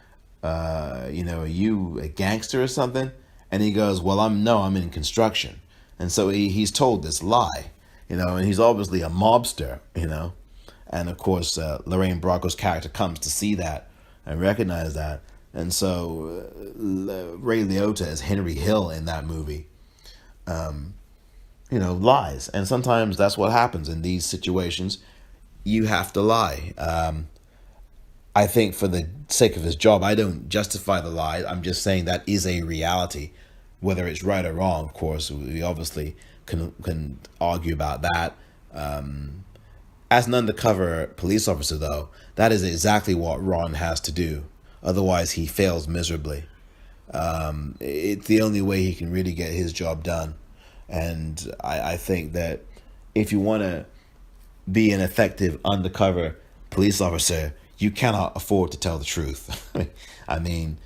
S1: Are you a gangster or something? And he goes, well, I'm in construction. And so he's told this lie, and he's obviously a mobster, And of course, Lorraine Bracco's character comes to see that and recognize that. And so Ray Liotta as Henry Hill in that movie, lies. And sometimes that's what happens in these situations. You have to lie. I think for the sake of his job, I don't justify the lie. I'm just saying that is a reality. Whether it's right or wrong, of course, we obviously can argue about that. As an undercover police officer, though, that is exactly what Ron has to do. Otherwise, he fails miserably. It's the only way he can really get his job done. And I think that if you want to be an effective undercover police officer, you cannot afford to tell the truth. I mean,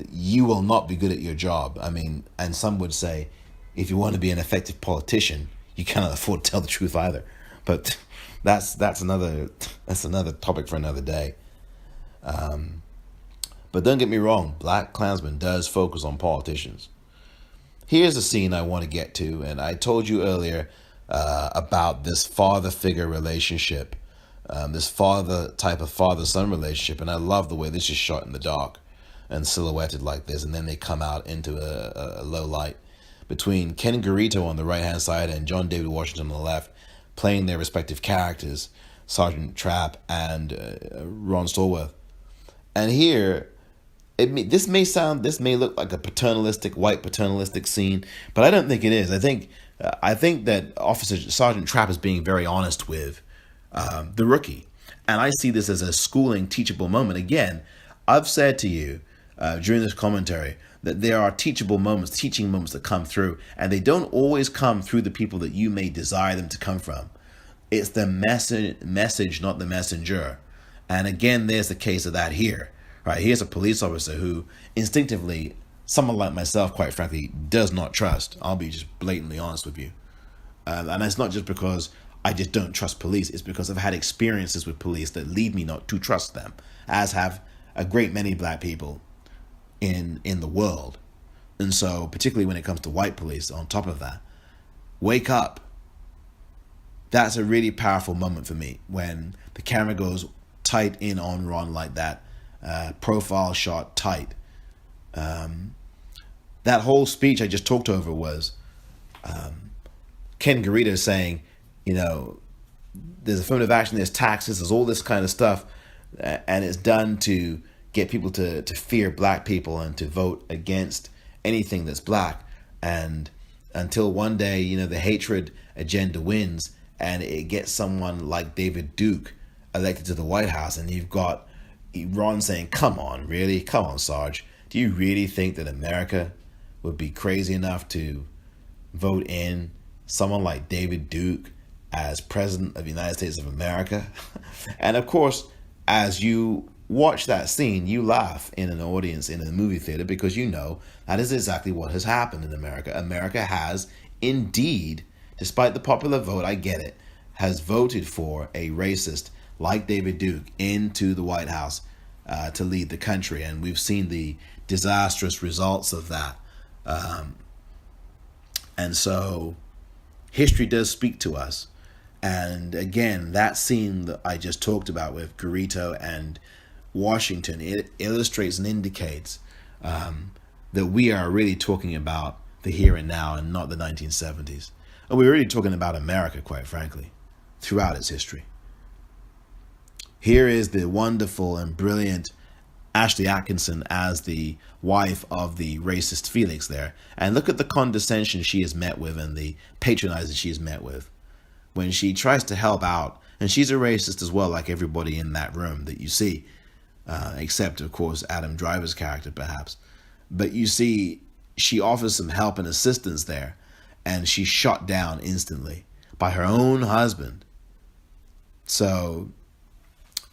S1: you will not be good at your job. I mean, and some would say, if you want to be an effective politician, you cannot afford to tell the truth either. But that's another topic for another day. But don't get me wrong, BlacKkKlansman does focus on politicians. Here's a scene I want to get to, and I told you earlier about this father figure relationship, this type of father-son relationship, and I love the way this is shot in the dark and silhouetted like this, and then they come out into a low light between Ken Garito on the right-hand side and John David Washington on the left, playing their respective characters, Sergeant Trapp and Ron Stallworth. And here, this may look like a white paternalistic scene, but I don't think it is. I think that Sergeant Trapp is being very honest with the rookie, and I see this as a schooling, teachable moment. Again, I've said to you during this commentary that there are teaching moments that come through, and they don't always come through the people that you may desire them to come from. It's the message, not the messenger. And again, there's the case of that here. Right, here's a police officer who instinctively, someone like myself, quite frankly, does not trust. I'll be just blatantly honest with you. And it's not just because I just don't trust police. It's because I've had experiences with police that lead me not to trust them, as have a great many black people in the world. And so, particularly when it comes to white police, on top of that, wake up. That's a really powerful moment for me when the camera goes tight in on Ron like that. Profile shot tight. That whole speech I just talked over was Ken Garito saying, there's affirmative action, there's taxes, there's all this kind of stuff, and it's done to get people to fear black people and to vote against anything that's black. And until one day, the hatred agenda wins and it gets someone like David Duke elected to the White House, and you've got Ron saying, come on, really? Come on, Sarge. Do you really think that America would be crazy enough to vote in someone like David Duke as president of the United States of America? And of course, as you watch that scene, you laugh in an audience in a movie theater because that is exactly what has happened in America. America has indeed, despite the popular vote, I get it, has voted for a racist like David Duke into the White House to lead the country. And we've seen the disastrous results of that. And so history does speak to us. And again, that scene that I just talked about with Garito and Washington, it illustrates and indicates that we are really talking about the here and now and not the 1970s. And we're really talking about America, quite frankly, throughout its history. Here is the wonderful and brilliant Ashley Atkinson as the wife of the racist Felix there. And look at the condescension she is met with and the patronizing she is met with when she tries to help out. And she's a racist as well, like everybody in that room that you see, except, of course, Adam Driver's character, perhaps. But you see, she offers some help and assistance there, and she's shot down instantly by her own husband. So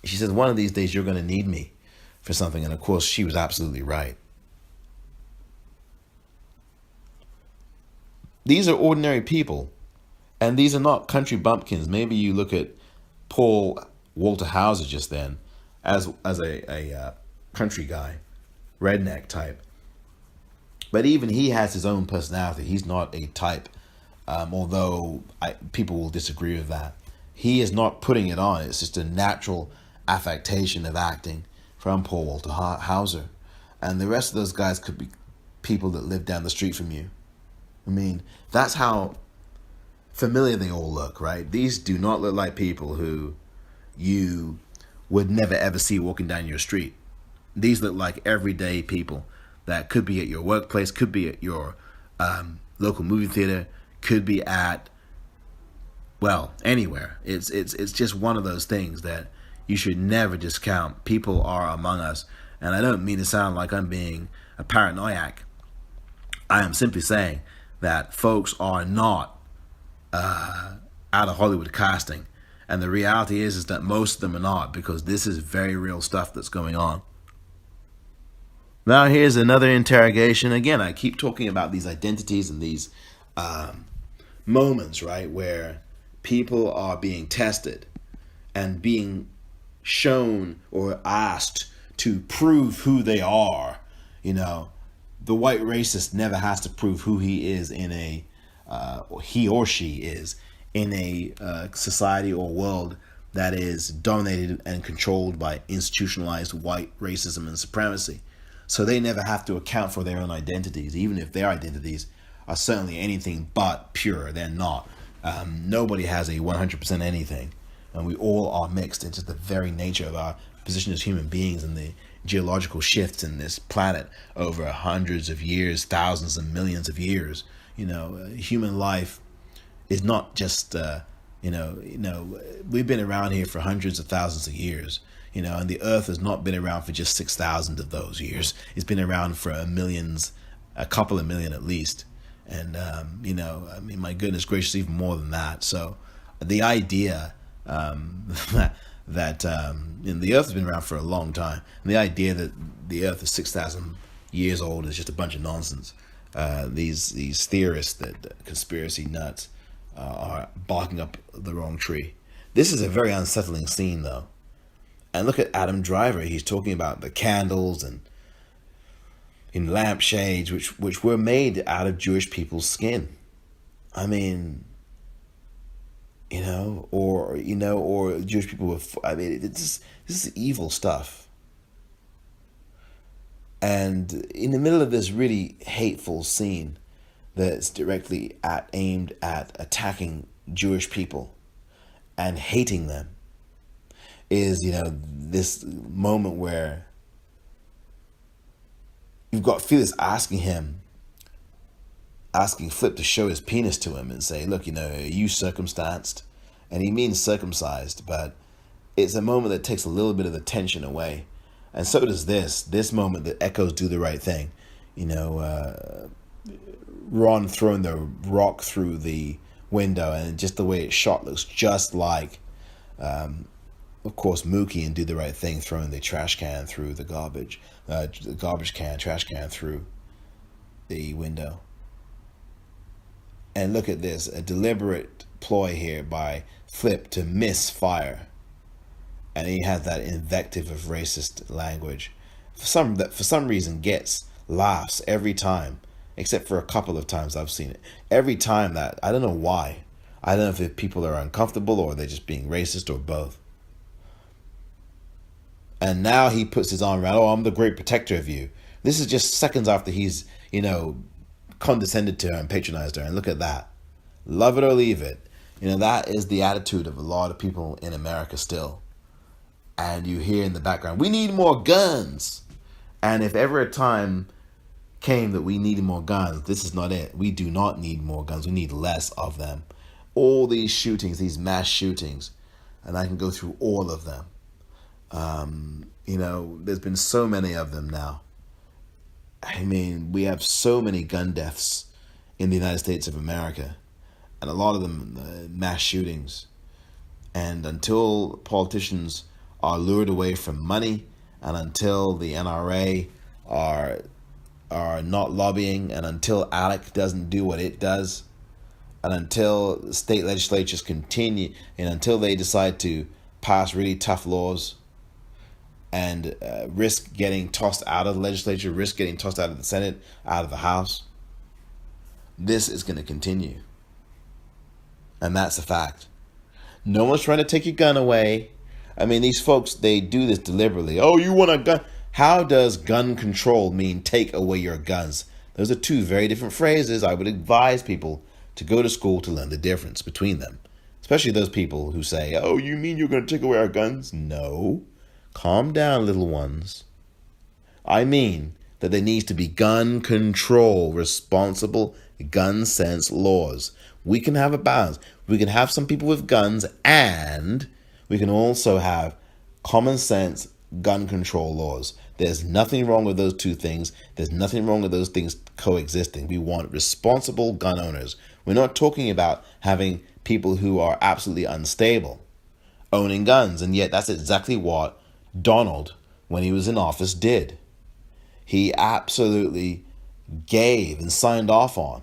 S1: she says, one of these days you're going to need me for something. And of course, she was absolutely right. These are ordinary people, and these are not country bumpkins. Maybe you look at Paul Walter Hauser just then as a country guy, redneck type. But even he has his own personality. He's not a type, although people will disagree with that. He is not putting it on. It's just a natural affectation of acting from Paul Walter Hauser. And the rest of those guys could be people that live down the street from you. I mean, that's how familiar they all look, right? These do not look like people who you would never ever see walking down your street. These look like everyday people that could be at your workplace, could be at your local movie theater, could be at, well, anywhere. It's just one of those things that you should never discount. People are among us, and I don't mean to sound like I'm being a paranoiac. I am simply saying that folks are not out of Hollywood casting, and the reality is that most of them are not, because this is very real stuff that's going on. Now here's another interrogation. Again, I keep talking about these identities and these moments, right, where people are being tested and being shown or asked to prove who they are. You know, the white racist never has to prove who he is in a, or he or she is in a society or world that is dominated and controlled by institutionalized white racism and supremacy. So they never have to account for their own identities, even if their identities are certainly anything but pure. They're not. Nobody has a 100% anything. And we all are mixed into the very nature of our position as human beings and the geological shifts in this planet over hundreds of years, thousands and millions of years. You know, human life is not just, we've been around here for hundreds of thousands of years. You know, and the earth has not been around for just 6,000 of those years. It's been around for a couple of million at least. And, my goodness gracious, even more than that. So the idea that the earth has been around for a long time, and the idea that the earth is 6,000 years old is just a bunch of nonsense. These theorists, that conspiracy nuts, are barking up the wrong tree. This is a very unsettling scene, though. And look at Adam Driver. He's talking about the candles and in lampshades, which were made out of Jewish people's skin. I mean, or Jewish people were. I mean, this is evil stuff. And in the middle of this really hateful scene that's directly aimed at attacking Jewish people and hating them, is, this moment where you've got Felix asking Flip to show his penis to him and say, look, are you circumstanced? And he means circumcised, but it's a moment that takes a little bit of the tension away. And so does this moment that echoes Do the Right Thing. Ron throwing the rock through the window, and just the way it's shot looks just like, of course, Mookie and Do the Right Thing throwing the trash can through the trash can through the window. And look at this, a deliberate ploy here by Flip to misfire. And he has that invective of racist language. For some reason gets laughs every time, except for a couple of times I've seen it. Every time that, I don't know why. I don't know if people are uncomfortable or they're just being racist or both. And now he puts his arm around, I'm the great protector of you. This is just seconds after he's, condescended to her and patronized her. And look at that. Love it or leave it. That is the attitude of a lot of people in America still. And you hear in the background, we need more guns. And if ever a time came that we needed more guns, this is not it. We do not need more guns. We need less of them. All these shootings, these mass shootings, and I can go through all of them. There's been so many of them now. I mean, we have so many gun deaths in the United States of America, and a lot of them mass shootings. And until politicians are lured away from money, and until the NRA are not lobbying, and until ALEC doesn't do what it does, and until state legislatures continue, and until they decide to pass really tough laws and risk getting tossed out of the legislature, risk getting tossed out of the Senate, out of the House, this is going to continue. And that's a fact. No one's trying to take your gun away. I mean, these folks, they do this deliberately. Oh, you want a gun? How does gun control mean take away your guns? Those are two very different phrases. I would advise people to go to school to learn the difference between them. Especially those people who say, oh, you mean you're going to take away our guns? No. Calm down, little ones. I mean that there needs to be gun control, responsible gun sense laws. We can have a balance. We can have some people with guns, and we can also have common sense gun control laws. There's nothing wrong with those two things. There's nothing wrong with those things coexisting. We want responsible gun owners. We're not talking about having people who are absolutely unstable owning guns, and yet that's exactly what Donald, when he was in office, did. He absolutely gave and signed off on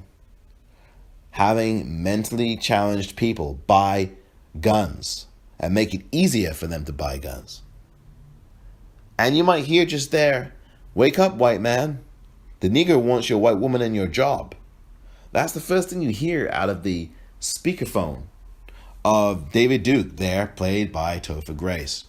S1: having mentally challenged people buy guns and make it easier for them to buy guns. And you might hear just there, wake up, white man. The Negro wants your white woman in your job. That's the first thing you hear out of the speakerphone of David Duke there, played by Topher Grace.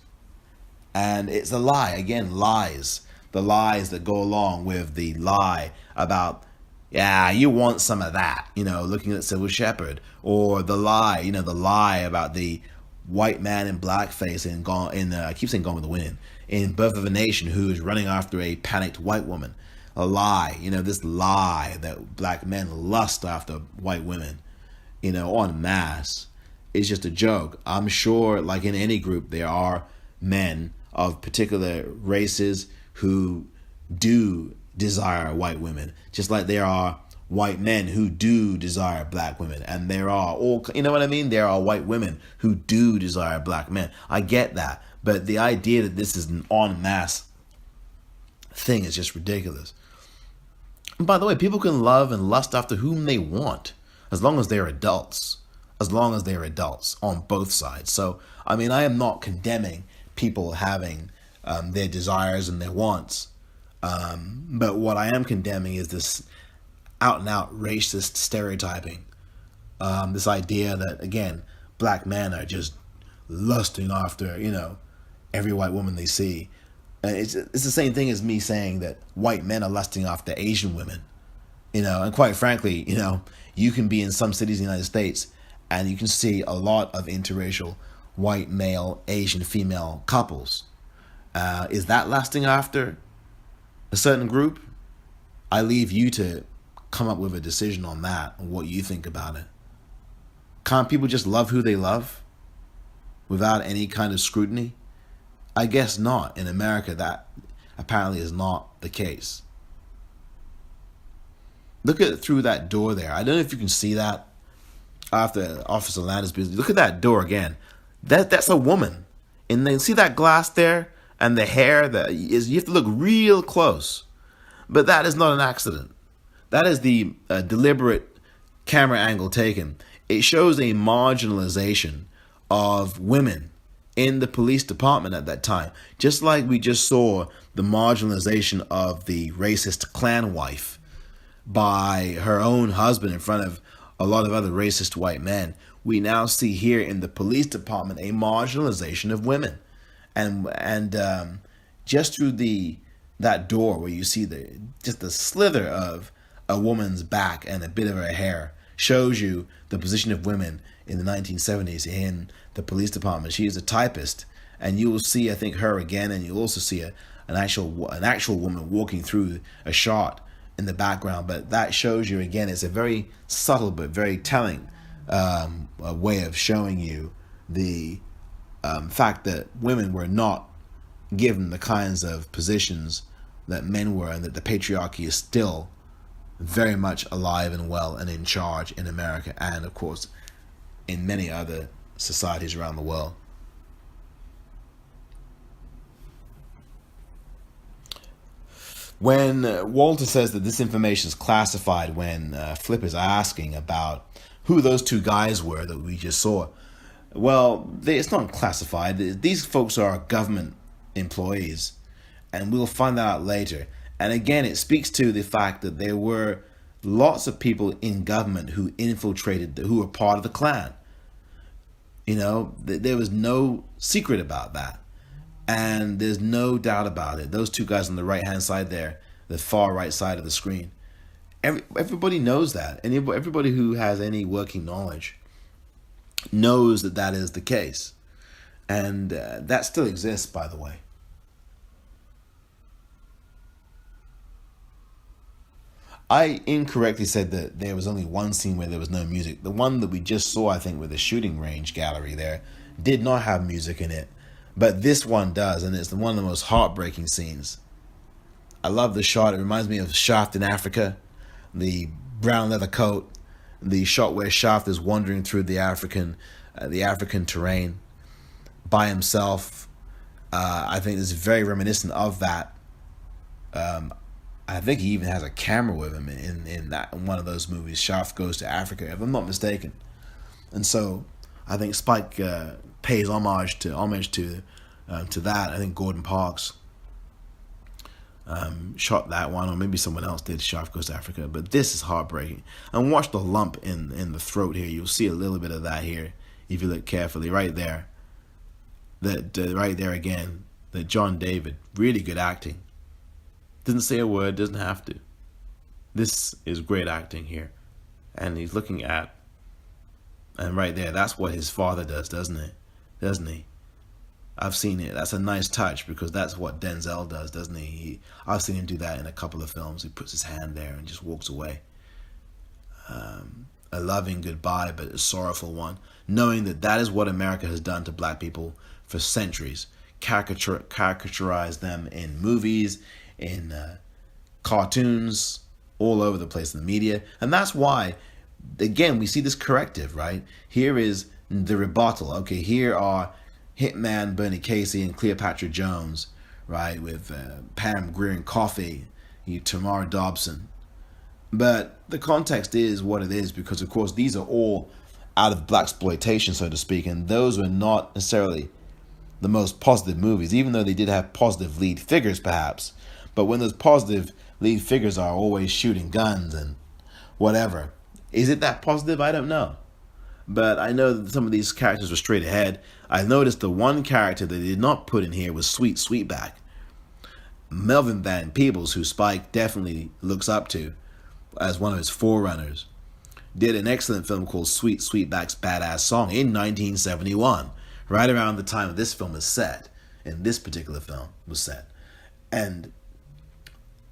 S1: And it's a lie. Again, lies. The lies that go along with the lie about, yeah, you want some of that, looking at Sybil Shepherd. Or the lie about the white man in blackface I keep saying Gone with the Wind, in Birth of a Nation, who is running after a panicked white woman. A lie, this lie that black men lust after white women, en masse, is just a joke. I'm sure, like in any group, there are men of particular races who do desire white women, just like there are white men who do desire black women, and there are there are white women who do desire black men. I get that, but the idea that this is an en masse thing is just ridiculous. And by the way, people can love and lust after whom they want, as long as they're adults. On both sides. So, I mean, I am not condemning people having their desires and their wants. But what I am condemning is this out and out racist stereotyping. This idea that, again, black men are just lusting after, every white woman they see. It's the same thing as me saying that white men are lusting after Asian women. And quite frankly, you can be in some cities in the United States and you can see a lot of interracial white male, Asian female couples. Is that lusting after a certain group? I leave you to come up with a decision on that and what you think about it. Can't people just love who they love without any kind of scrutiny? I guess not. In America, that apparently is not the case. Look at through that door there. I don't know if you can see that after Officer Landis' business. Look at that door again. That's a woman. And then see that glass there and the hair you have to look real close. But that is not an accident. That is the deliberate camera angle taken. It shows a marginalization of women in the police department at that time. Just like we just saw the marginalization of the racist Klan wife by her own husband in front of a lot of other racist white men. We now see here in the police department a marginalization of women. And just through that door where you see just the slither of a woman's back and a bit of her hair shows you the position of women in the 1970s in the police department. She is a typist, and you will see, I think, her again, and you'll also see an actual woman walking through a shot in the background. But that shows you again, it's a very subtle but very telling a way of showing you the fact that women were not given the kinds of positions that men were, and that the patriarchy is still very much alive and well and in charge in America, and of course in many other societies around the world. When Walter says that this information is classified, when Flip is asking about who those two guys were that we just saw, well, it's not classified. These folks are government employees, and we'll find that out later. And again, it speaks to the fact that there were lots of people in government who infiltrated, who were part of the Klan. You know, there was no secret about that. And there's no doubt about it. Those two guys on the right-hand side there, the far right side of the screen, everybody knows that. And everybody who has any working knowledge knows that that is the case. And that still exists, by the way. I incorrectly said that there was only one scene where there was no music. The one that we just saw, I think, with the shooting range gallery there, did not have music in it. But this one does, and it's one of the most heartbreaking scenes. I love the shot. It reminds me of Shaft in Africa. The brown leather coat. The shot where Shaft is wandering through the African terrain by himself. I think it's very reminiscent of that. I think he even has a camera with him in one of those movies. Shaft Goes to Africa, if I'm not mistaken. And so I think Spike pays homage to that. I think Gordon Parks shot that one, or maybe someone else did Shaft Goes to Africa. But this is heartbreaking. And watch the lump in the throat here. You'll see a little bit of that here if you look carefully, right there. Right there again. That John David, really good acting. Doesn't say a word, doesn't have to. This is great acting here. And he's looking at, and right there, that's what his father does, doesn't it? Doesn't he? I've seen it. That's a nice touch, because that's what Denzel does, doesn't he? I've seen him do that in a couple of films. He puts his hand there and just walks away. A loving goodbye, but a sorrowful one. Knowing that that is what America has done to black people for centuries. Caricaturize them in movies, in cartoons, all over the place in the media. And that's why, again, we see this corrective, right? Here is the rebuttal. Okay, here are Hitman Bernie Casey and Cleopatra Jones, right, with Pam Grier and Coffee, Tamara Dobson. But the context is what it is, because, of course, these are all out of blaxploitation, so to speak, and those were not necessarily the most positive movies, even though they did have positive lead figures, perhaps. But when those positive lead figures are always shooting guns and whatever, is it that positive? I don't know. But I know that some of these characters were straight ahead. I noticed the one character that they did not put in here was Sweet Sweetback. Melvin Van Peebles, who Spike definitely looks up to as one of his forerunners, did an excellent film called Sweet Sweetback's Badass Song in 1971, right around the time this film is set, and this particular film was set. And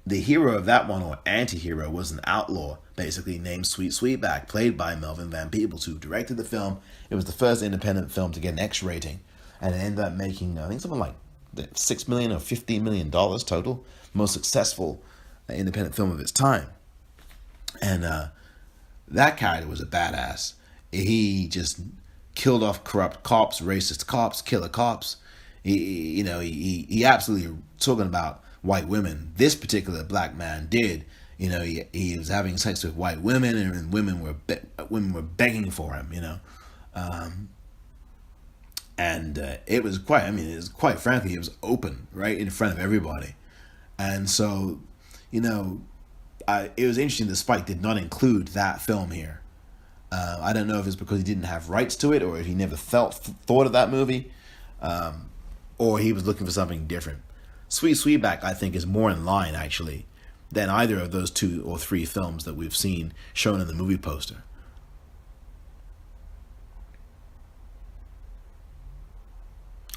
S1: the hero of that one, or anti-hero, was an outlaw, basically named Sweet Sweetback, played by Melvin Van Peebles, who directed the film. It was the first independent film to get an X rating, and it ended up making, I think, something like $6 million or $15 million total. Most successful independent film of its time. And that character was a badass. He just killed off corrupt cops, racist cops, killer cops. He absolutely, talking about white women, this particular black man did. He was having sex with white women, and women were begging for him. It was quite frankly, it was open right in front of everybody, and so, it was interesting that Spike did not include that film here. I don't know if it's because he didn't have rights to it, or if he never thought of that movie, or he was looking for something different. Sweet Sweetback, I think, is more in line, actually, than either of those 2 or 3 films that we've seen shown in the movie poster.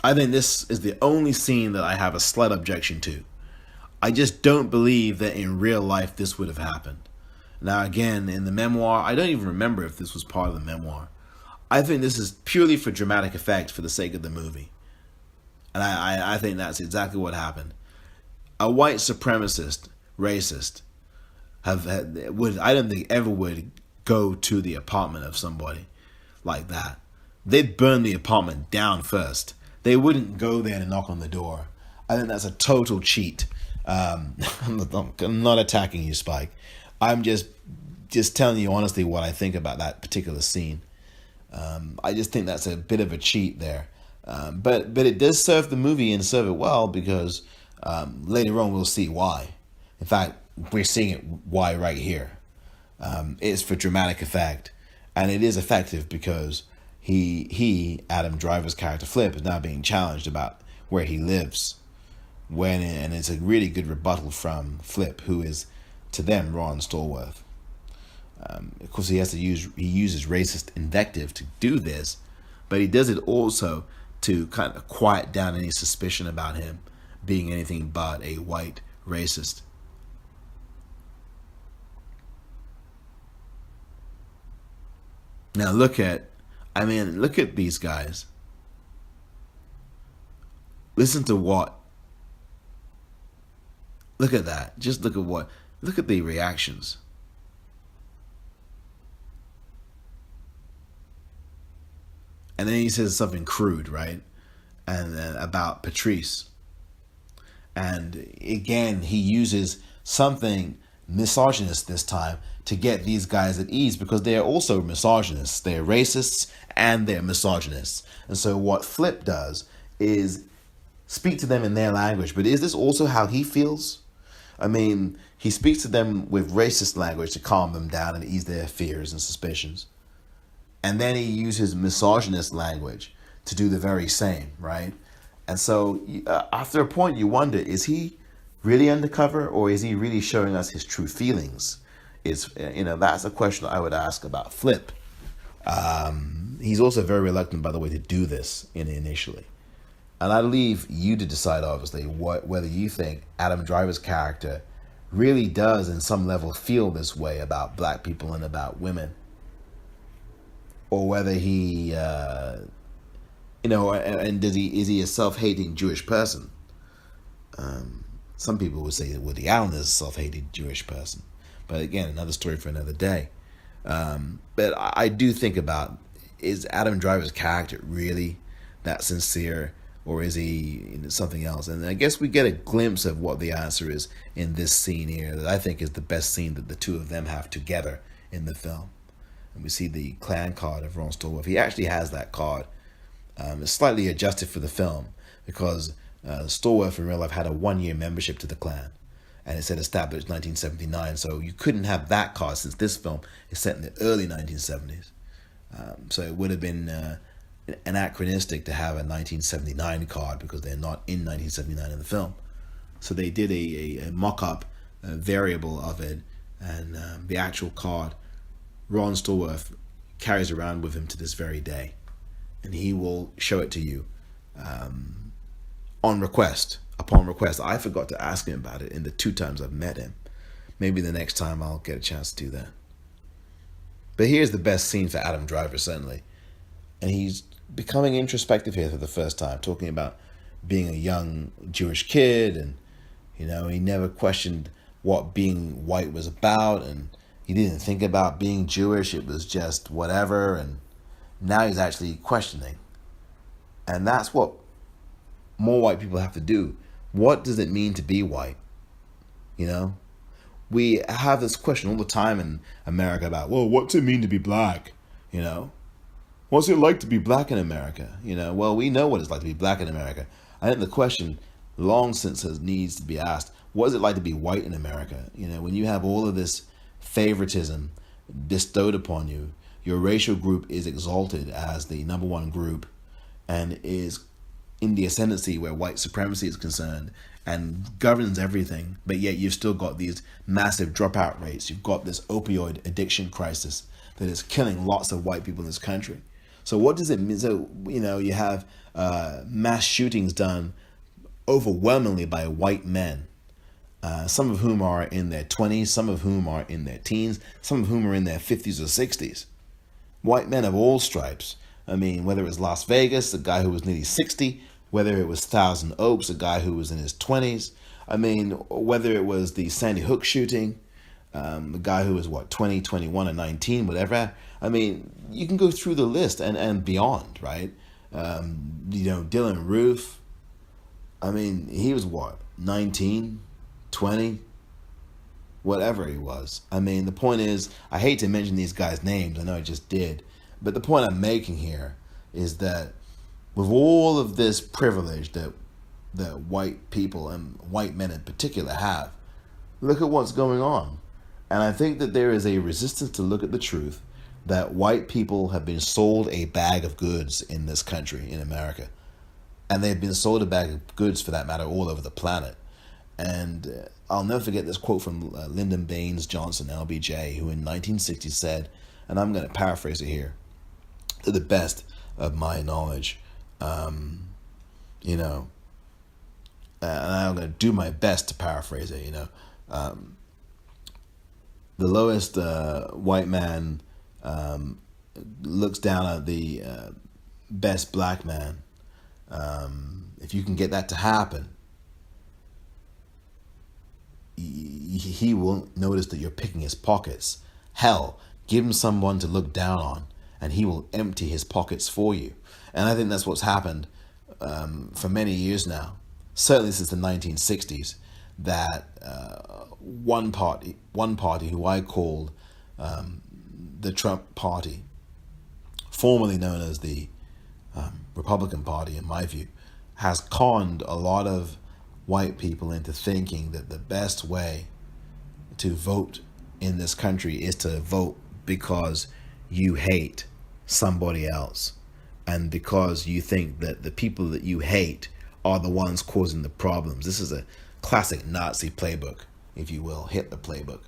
S1: I think this is the only scene that I have a slight objection to. I just don't believe that in real life this would have happened. Now, again, in the memoir, I don't even remember if this was part of the memoir. I think this is purely for dramatic effect for the sake of the movie. And I think that's exactly what happened. A white supremacist, racist, I don't think ever would go to the apartment of somebody like that. They'd burn the apartment down first. They wouldn't go there to knock on the door. I think that's a total cheat. I'm not attacking you, Spike. I'm just telling you honestly what I think about that particular scene. I just think that's a bit of a cheat there. But it does serve the movie and serve it well because later on we'll see why. In fact, we're seeing it why right here. It's for dramatic effect, and it is effective because Adam Driver's character Flip is now being challenged about where he lives. And it's a really good rebuttal from Flip, who is to them Ron Stallworth. Of course, he uses racist invective to do this, but he does it also to kind of quiet down any suspicion about him being anything but a white racist. Now look at these guys. Listen to what. Look at that. Just look at the reactions. And then he says something crude, right? And about Patrice. And again, he uses something misogynist this time to get these guys at ease because they are also misogynists. They're racists and they're misogynists. And so what Flip does is speak to them in their language. But is this also how he feels? I mean, he speaks to them with racist language to calm them down and ease their fears and suspicions. And then he uses misogynist language to do the very same, right? And so after a point, you wonder, is he really undercover or is he really showing us his true feelings? That's a question I would ask about Flip. He's also very reluctant, by the way, to do this initially. And I leave you to decide, obviously, whether you think Adam Driver's character really does, in some level, feel this way about black people and about women. Or whether he, and is he a self-hating Jewish person? Some people would say that Woody Allen is a self-hating Jewish person. But again, another story for another day. But I do think about, is Adam Driver's character really that sincere? Or is he something else? And I guess we get a glimpse of what the answer is in this scene here that I think is the best scene that the two of them have together in the film. And we see the clan card of Ron Stallworth. He actually has that card. It's slightly adjusted for the film because Stallworth in real life had a 1-year membership to the clan. And it said established 1979. So you couldn't have that card since this film is set in the early 1970s. So it would have been anachronistic to have a 1979 card because they're not in 1979 in the film. So they did a mock-up variable of it, and the actual card Ron Stallworth carries around with him to this very day, and he will show it to you upon request. I forgot to ask him about it in the 2 times I've met him. Maybe the next time I'll get a chance to do that. But here's the best scene for Adam Driver, certainly. And he's becoming introspective here for the first time, talking about being a young Jewish kid, and he never questioned what being white was about, and he didn't think about being Jewish. It was just whatever, and now he's actually questioning. And that's what more white people have to do. What does it mean to be white? We have this question all the time in America about, well, what's it mean to be black? What's it like to be black in America? Well, we know what it's like to be black in America. I think the question long since needs to be asked, what is it like to be white in America? When you have all of this favoritism bestowed upon you, your racial group is exalted as the number one group and is, in the ascendancy where white supremacy is concerned and governs everything, but yet you've still got these massive dropout rates. You've got this opioid addiction crisis that is killing lots of white people in this country. So what does it mean? So, you have mass shootings done overwhelmingly by white men, some of whom are in their 20s, some of whom are in their teens, some of whom are in their 50s or 60s. White men of all stripes. I mean, whether it was Las Vegas, a guy who was nearly 60, whether it was Thousand Oaks, a guy who was in his 20s. I mean, whether it was the Sandy Hook shooting, the guy who was, 20, 21, and 19, whatever. I mean, you can go through the list and beyond, right? Dylan Roof, I mean, he was 19, 20, whatever he was. I mean, the point is, I hate to mention these guys' names, I know I just did, but the point I'm making here is that with all of this privilege that white people and white men in particular have, look at what's going on. And I think that there is a resistance to look at the truth that white people have been sold a bag of goods in this country, in America. And they've been sold a bag of goods, for that matter, all over the planet. And I'll never forget this quote from Lyndon Baines Johnson, LBJ, who in 1960 said, and I'm going to paraphrase it here, to the best of my knowledge, and I'm going to do my best to paraphrase it, the lowest white man looks down at the best black man. If you can get that to happen, he will notice that you're picking his pockets. Hell, give him someone to look down on, and he will empty his pockets for you. And I think that's what's happened for many years now, certainly since the 1960s, that one party who I called the Trump Party, formerly known as the Republican Party, in my view, has conned a lot of white people into thinking that the best way to vote in this country is to vote because you hate somebody else, and because you think that the people that you hate are the ones causing the problems. This is a classic Nazi playbook, if you will, Hitler playbook.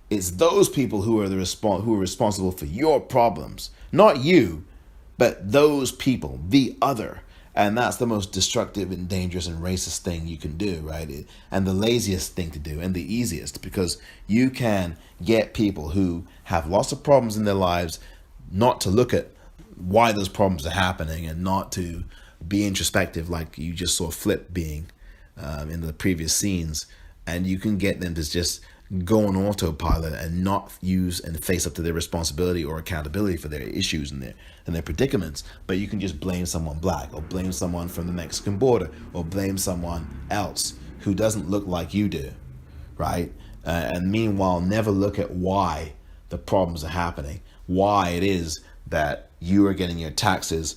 S1: It's those people who are who are responsible for your problems, not you, but those people, the other. And that's the most destructive and dangerous and racist thing you can do, right? And the laziest thing to do, and the easiest, because you can get people who have lots of problems in their lives not to look at why those problems are happening, and not to be introspective like you just saw Flip being in the previous scenes. And you can get them to just go on autopilot and not use and face up to their responsibility or accountability for their issues and their predicaments. But you can just blame someone black, or blame someone from the Mexican border, or blame someone else who doesn't look like you do, right? And meanwhile, never look at why the problems are happening, why it is that you are getting your taxes,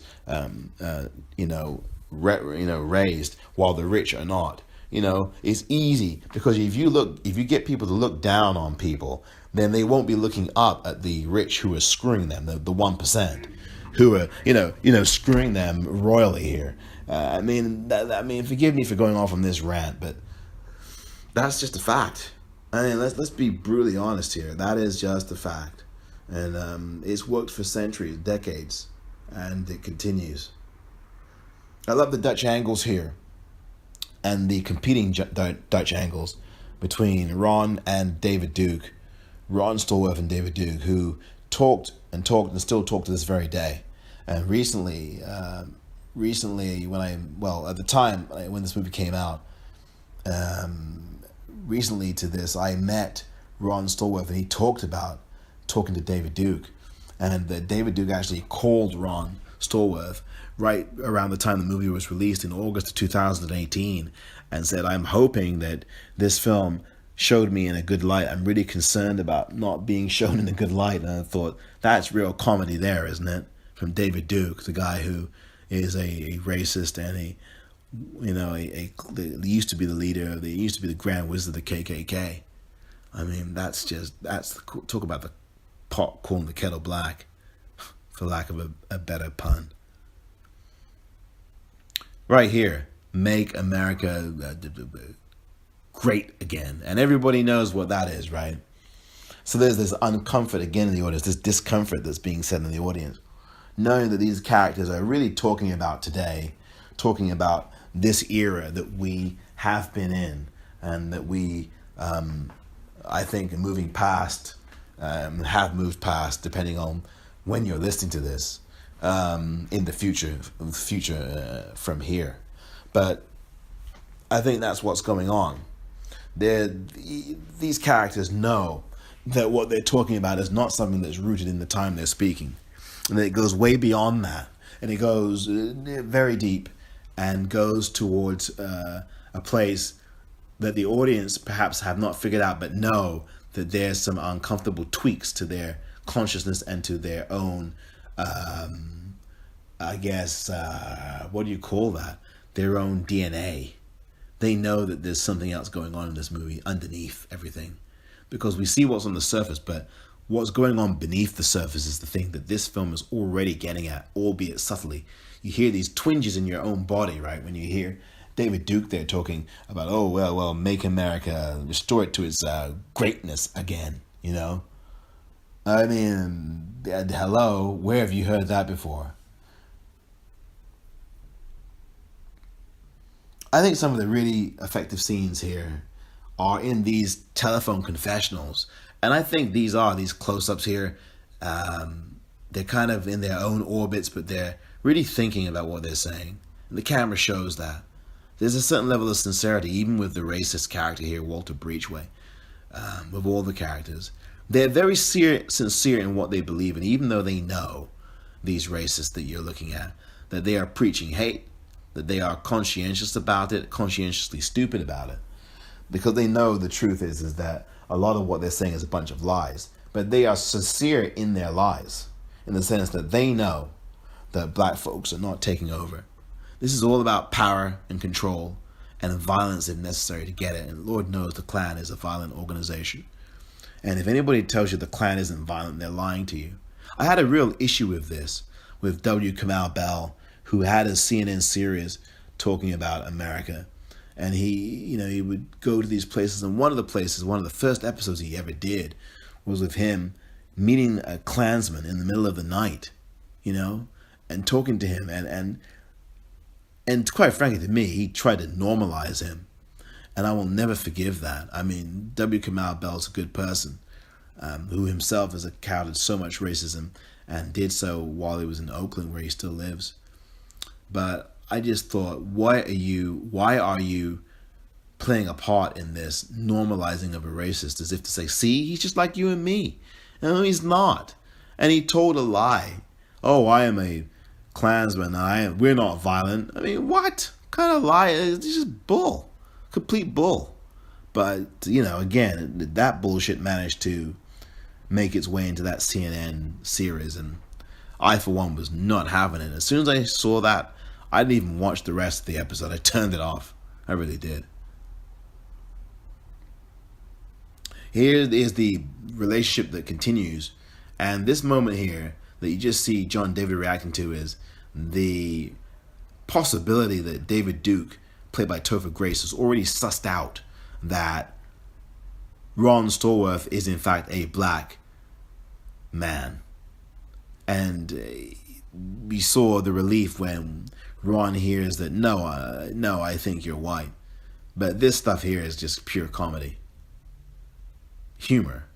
S1: raised while the rich are not. It's easy, because if you get people to look down on people, then they won't be looking up at the rich who are screwing them, the 1%, who are, screwing them royally here. Forgive me for going off on this rant, but that's just a fact. Let's be brutally honest here. That is just a fact. And it's worked for centuries, decades, and it continues. I love the Dutch angles here, and the competing Dutch angles between Ron and David Duke, Ron Stallworth and David Duke, who talked and still talk to this very day. And recently, at the time when this movie came out, recently to this, I met Ron Stallworth, and he talked about talking to David Duke, and that David Duke actually called Ron Stallworth right around the time the movie was released in August of 2018, and said, I'm hoping that this film showed me in a good light. I'm really concerned about not being shown in a good light. And I thought, that's real comedy there, isn't it? From David Duke, the guy who is a racist and he used to be the leader, he used to be the Grand Wizard of the KKK. That's talk about the pot calling the kettle black, for lack of a better pun. right here, make America great again. And everybody knows what that is, right? So there's this uncomfort again in the audience, this discomfort that's being said in the audience, knowing that these characters are really talking about today, talking about this era that we have been in, and that we, I think, are moving past, have moved past, depending on when you're listening to this, in the future from here. But I think that's what's going on. These characters know that what they're talking about is not something that's rooted in the time they're speaking, and that it goes way beyond that, and it goes very deep, and goes towards a place that the audience perhaps have not figured out, but know that there's some uncomfortable tweaks to their consciousness and to their own, I guess, what do you call that? Their own DNA. They know that there's something else going on in this movie underneath everything. Because we see what's on the surface, but what's going on beneath the surface is the thing that this film is already getting at, albeit subtly. You hear these twinges in your own body, right? When you hear David Duke there talking about, oh, well, make America, restore it to its greatness again, you know? I mean, hello, where have you heard that before? I think some of the really effective scenes here are in these telephone confessionals. And I think these close-ups here, they're kind of in their own orbits, but they're really thinking about what they're saying. And the camera shows that. There's a certain level of sincerity, even with the racist character here, Walter Breachway, with all the characters. They're very sincere in what they believe, and even though they know, these racists that you're looking at, that they are preaching hate, that they are conscientious about it, conscientiously stupid about it, because they know the truth is that a lot of what they're saying is a bunch of lies. But they are sincere in their lies, in the sense that they know that black folks are not taking over. This is all about power and control and violence if necessary to get it. And Lord knows the Klan is a violent organization. And if anybody tells you the Klan isn't violent, they're lying to you. I had a real issue with this, with W. Kamau Bell, who had a CNN series talking about America. And he would go to these places. And one of the first episodes he ever did was with him meeting a Klansman in the middle of the night, and talking to him. And quite frankly, to me, he tried to normalize him. And I will never forgive that. I mean, W. Kamau Bell's a good person, who himself has encountered so much racism and did so while he was in Oakland, where he still lives. But I just thought, why are you playing a part in this normalizing of a racist, as if to say, see, he's just like you and me. No, he's not. And he told a lie. Oh, I am a Klansman. We're not violent. I mean, what kind of lie? It's just bull. Complete bull. But, again, that bullshit managed to make its way into that CNN series. And I, for one, was not having it. As soon as I saw that, I didn't even watch the rest of the episode. I turned it off. I really did. Here is the relationship that continues. And this moment here that you just see John David reacting to is the possibility that David Duke, played by Topher Grace, has already sussed out that Ron Stallworth is in fact a black man. And we saw the relief when Ron hears that, no, I think you're white. But this stuff here is just pure comedy. Humor,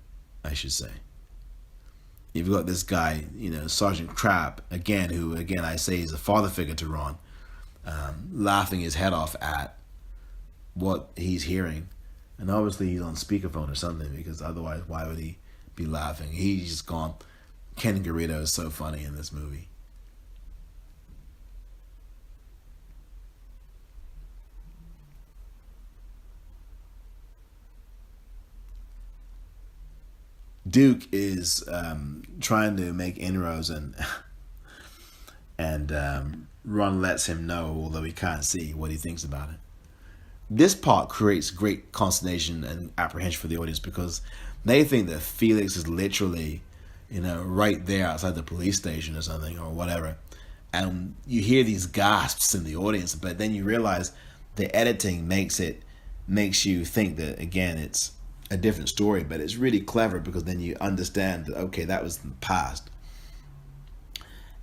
S1: I should say. You've got this guy, Sergeant Crab, who I say is a father figure to Ron, laughing his head off at what he's hearing. And obviously he's on speakerphone or something, because otherwise why would he be laughing? He's just gone. Ken Garrido is so funny in this movie. Duke is trying to make inroads, and Ron lets him know, although he can't see, what he thinks about it. This part creates great consternation and apprehension for the audience, because they think that Felix is literally, right there outside the police station or something or whatever, and you hear these gasps in the audience, but then you realize the editing makes you think that, again, it's a different story, but it's really clever because then you understand that, okay, that was in the past,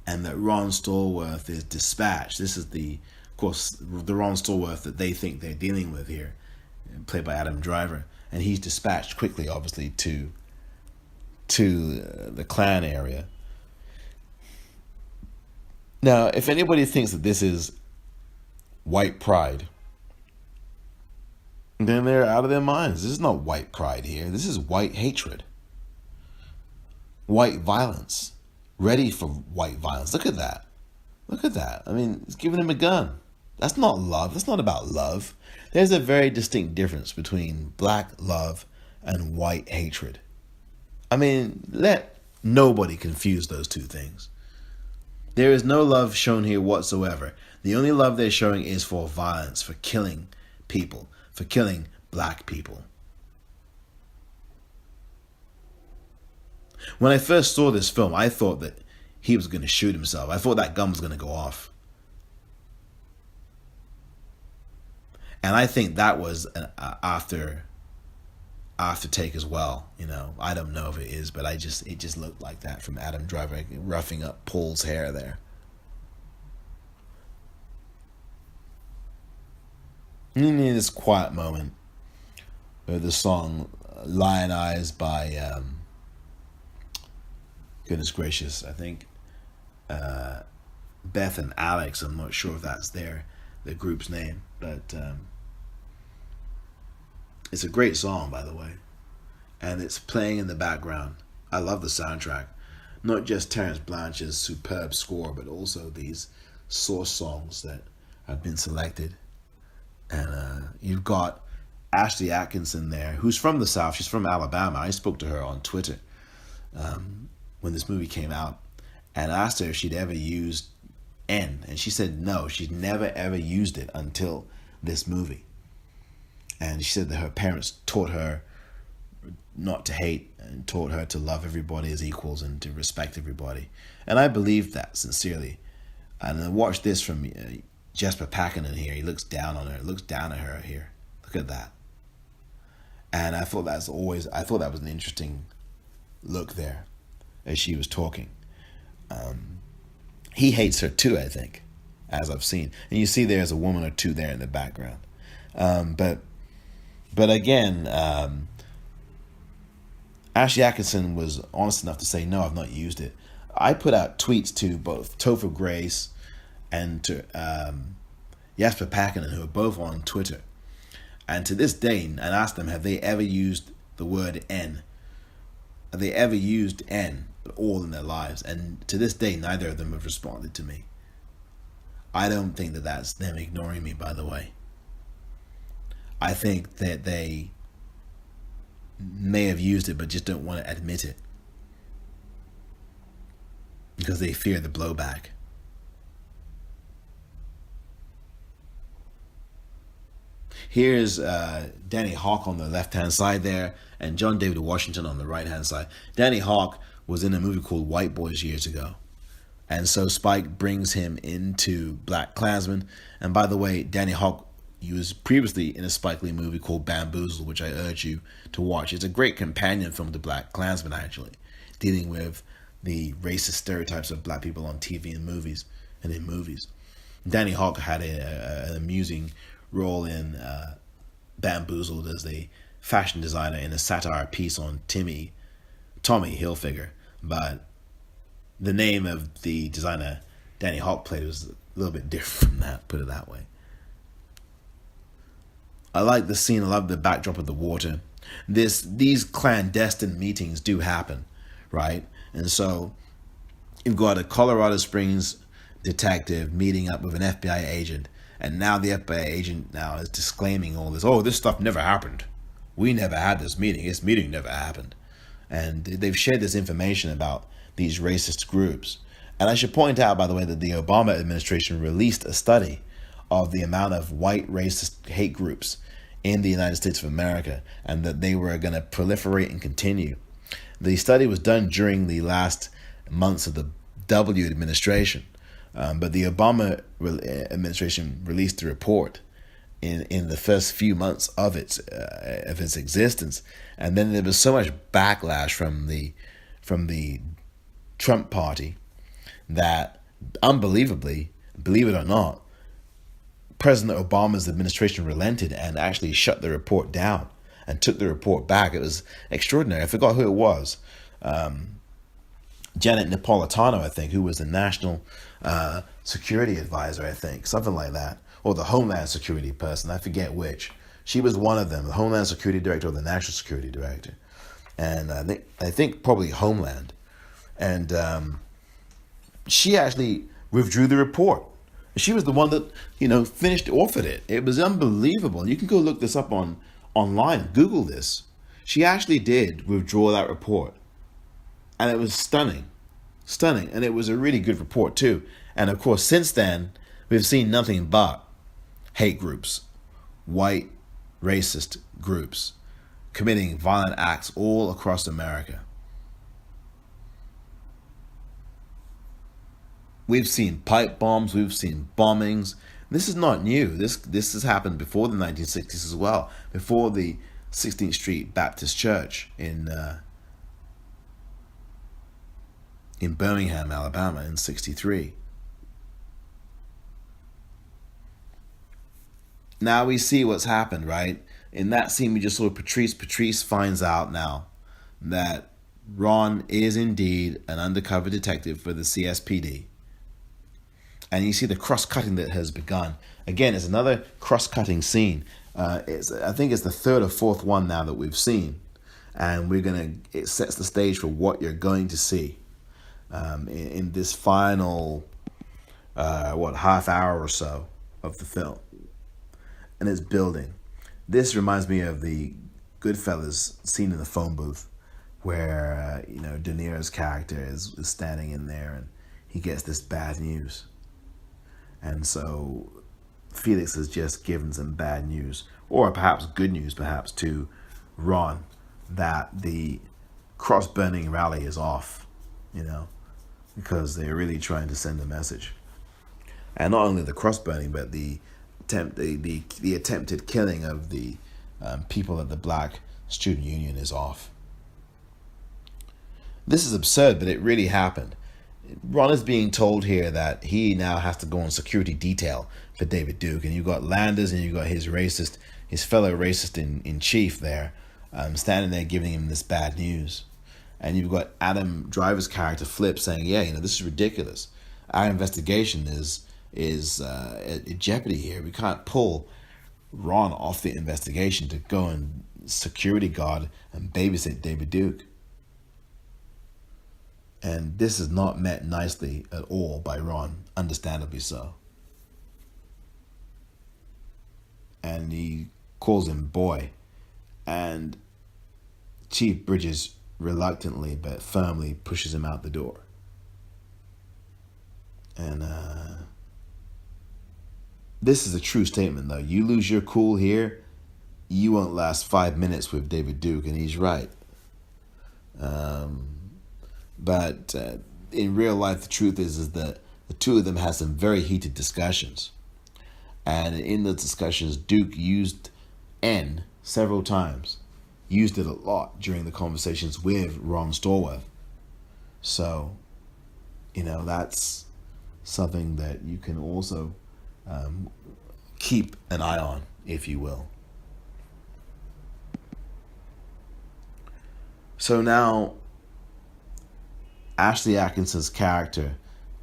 S1: and that Ron Stallworth is dispatched. This is of course, the Ron Stallworth that they think they're dealing with here, played by Adam Driver, and he's dispatched quickly, obviously, to the Klan area. Now, if anybody thinks that this is white pride, then they're out of their minds. This is not white pride here. This is white hatred. White violence. Ready for white violence. Look at that. Look at that. I mean, it's giving him a gun. That's not love. That's not about love. There's a very distinct difference between black love and white hatred. I mean, let nobody confuse those two things. There is no love shown here whatsoever. The only love they're showing is for violence, for killing people, for killing black people. When I first saw this film, I thought that he was going to shoot himself. I thought that gun was going to go off. And I think that was an aftertake as well. You know, I don't know if it is, but it just looked like that from Adam Driver roughing up Paul's hair there. And in this quiet moment, where the song "Lion Eyes" by goodness gracious, I think Beth and Alex. I'm not sure if that's the group's name, but it's a great song, by the way, and it's playing in the background. I love the soundtrack, not just Terence Blanchard's superb score, but also these source songs that have been selected. And you've got Ashley Atkinson there, who's from the South. She's from Alabama. I spoke to her on Twitter when this movie came out and asked her if she'd ever used N, and she said no, she'd never ever used it until this movie. And she said that her parents taught her not to hate and taught her to love everybody as equals and to respect everybody. And I believe that sincerely. And then watch this from Jesper Packanen here. He looks down on her, looks down at her here. Look at that. And I thought that was an interesting look there as she was talking. He hates her too, I think, as I've seen. And you see there's a woman or two there in the background. But again, Ashley Atkinson was honest enough to say, no, I've not used it. I put out tweets to both Topher Grace and to Jesper Packanen, who are both on Twitter. And to this day, and asked them, have they ever used the word N? Have they ever used N at all in their lives? And to this day, neither of them have responded to me. I don't think that that's them ignoring me, by the way. I think that they may have used it but just don't want to admit it because they fear the blowback. Here's Danny Hawk on the left-hand side there and John David Washington on the right-hand side. Danny Hawk was in a movie called White Boys years ago. And so Spike brings him into BlacKkKlansman. And by the way, Danny Hawk, he was previously in a Spike Lee movie called Bamboozle, which I urge you to watch. It's a great companion film to BlacKkKlansman, actually, dealing with the racist stereotypes of black people on TV and movies and in movies. Danny Hawk had an amusing role in Bamboozled as a fashion designer in a satire piece on Tommy Hilfiger. But the name of the designer Danny Hawk played was a little bit different from that, put it that way. I like the scene. I love the backdrop of the water. These clandestine meetings do happen, right? And so you've got a Colorado Springs detective meeting up with an FBI agent, and now the FBI agent now is disclaiming all this. Oh, this stuff never happened. We never had this meeting. This meeting never happened. And they've shared this information about these racist groups. And I should point out, by the way, that the Obama administration released a study of the amount of white racist hate groups in the United States of America, and that they were going to proliferate and continue. The study was done during the last months of the W administration. But the Obama administration released a report in the first few months of its existence, and then there was so much backlash from the Trump party that, unbelievably, believe it or not, President Obama's administration relented and actually shut the report down and took the report back. It was extraordinary. I forgot who it was. Janet Napolitano, I think, who was the national security advisor, I think, something like that, or the Homeland Security person, I forget which. She was one of them, the Homeland Security Director or the National Security Director, and I think probably Homeland, and she actually withdrew the report. She was the one that finished off at it. It was unbelievable. You can go look this up online. Google this. She actually did withdraw that report. And it was stunning, and it was a really good report too. And of course, since then, we've seen nothing but hate groups, white, racist groups, committing violent acts all across America. We've seen pipe bombs, we've seen bombings. This is not new. This has happened before the 1960s as well, before the 16th Street Baptist Church in Birmingham, Alabama in 1963. Now we see what's happened, right? In that scene, we just saw Patrice. Patrice finds out now that Ron is indeed an undercover detective for the CSPD. And you see the cross-cutting that has begun. Again, it's another cross-cutting scene. I think it's the third or fourth one now that we've seen. And it sets the stage for what you're going to see in this final, half hour or so of the film. And it's building. This reminds me of the Goodfellas scene in the phone booth where, De Niro's character is standing in there and he gets this bad news. And so Felix has just given some bad news, or perhaps good news, perhaps, to Ron, that the cross-burning rally is off, because they're really trying to send a message. And not only the cross-burning, but the attempted killing of the people at the Black Student Union is off. This is absurd, but it really happened. Ron is being told here that he now has to go on security detail for David Duke, and you've got Landers and you've got his fellow racist in chief there, standing there giving him this bad news, and you've got Adam Driver's character Flip saying, this is ridiculous. Our investigation is at jeopardy here. We can't pull Ron off the investigation to go and security guard and babysit David Duke. And this is not met nicely at all by Ron, understandably so. And he calls him boy. And Chief Bridges reluctantly but firmly pushes him out the door. And this is a true statement, though. You lose your cool here, you won't last 5 minutes with David Duke, and he's right. But in real life, the truth is that the two of them had some very heated discussions. And in the discussions, Duke used N several times. Used it a lot during the conversations with Ron Stallworth. So, that's something that you can also keep an eye on, if you will. So now, Ashley Atkinson's character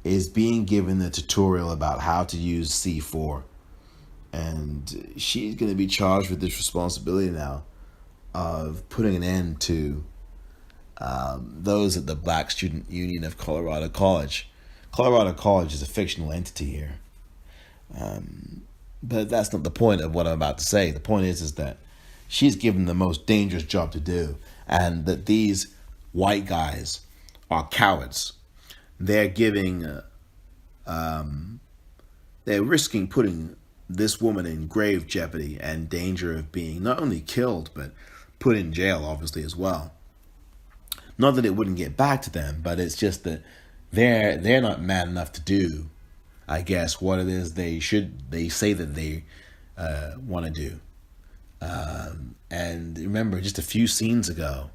S1: is being given a tutorial about how to use C4. And she's going to be charged with this responsibility now of putting an end to those at the Black Student Union of Colorado College. Colorado College is a fictional entity here. But that's not the point of what I'm about to say. The point is that she's given the most dangerous job to do, and that these white guys are cowards. They're risking putting this woman in grave jeopardy and danger of being not only killed, but put in jail, obviously, as well. Not that it wouldn't get back to them, but it's just that they're not mad enough to do I guess, what it is they say that they want to do. And remember, just a few scenes ago,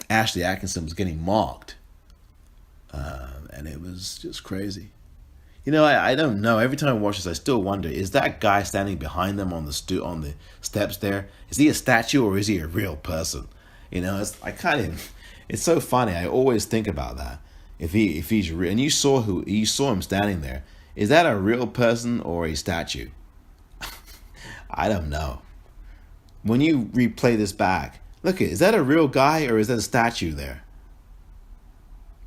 S1: Ashley Atkinson was getting mocked, and it was just crazy. I don't know. Every time I watch this, I still wonder: is that guy standing behind them on the steps there? Is he a statue or is he a real person? It's so funny. I always think about that. If he's real, and you saw him standing there, is that a real person or a statue? I don't know. When you replay this back, look, is that a real guy or is that a statue there?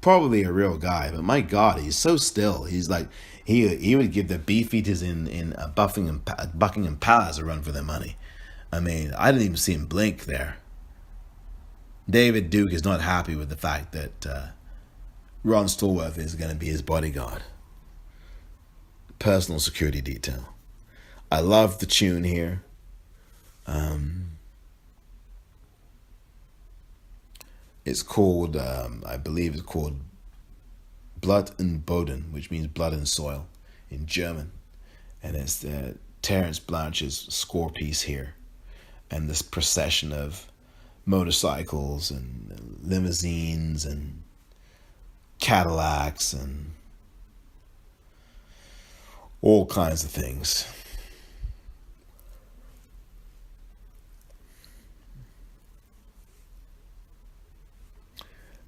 S1: Probably a real guy, but my God, he's so still. He's like he would give the beef eaters in Buckingham Palace a run for their money. I mean, I didn't even see him blink there. David Duke is not happy with the fact that Ron Stallworth is going to be his bodyguard, personal security detail. I love the tune here. It's called, I believe it's called Blood and Boden, which means blood and soil in German. And it's Terence Blanchard's score piece here. And this procession of motorcycles and limousines and Cadillacs and all kinds of things.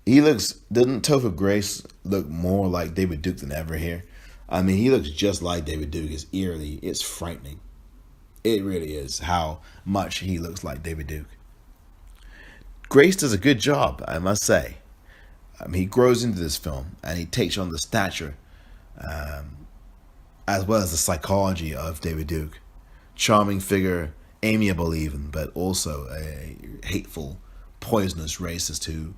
S1: Doesn't Topher Grace look more like David Duke than ever here? I mean, he looks just like David Duke. It's frightening. It really is how much he looks like David Duke. Grace does a good job, I must say. He grows into this film and he takes on the stature as well as the psychology of David Duke. Charming figure, amiable even, but also a hateful, poisonous racist who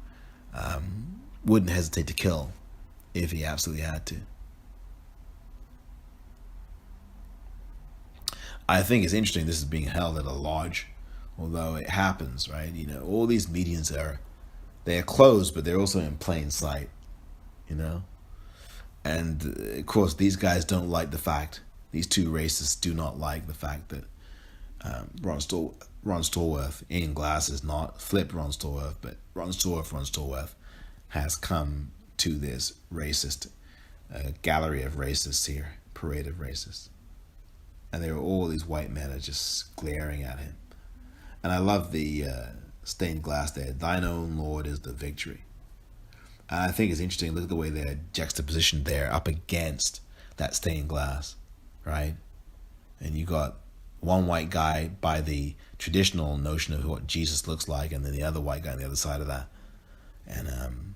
S1: wouldn't hesitate to kill if he absolutely had to. I think it's interesting this is being held at a lodge, although it happens, right? All these meetings they are closed, but they're also in plain sight, And of course, these guys don't like the fact, these two racists do not like the fact that Ron Stallworth, in glasses, not flipped Ron Stallworth, but Ron Stallworth has come to this racist gallery of racists here, parade of racists. And there are all these white men are just glaring at him. And I love the stained glass there. Thine own Lord is the victory. And I think it's interesting. Look at the way they're juxtapositioned there up against that stained glass, right? And you got one white guy by the traditional notion of what Jesus looks like, and then the other white guy on the other side of that. And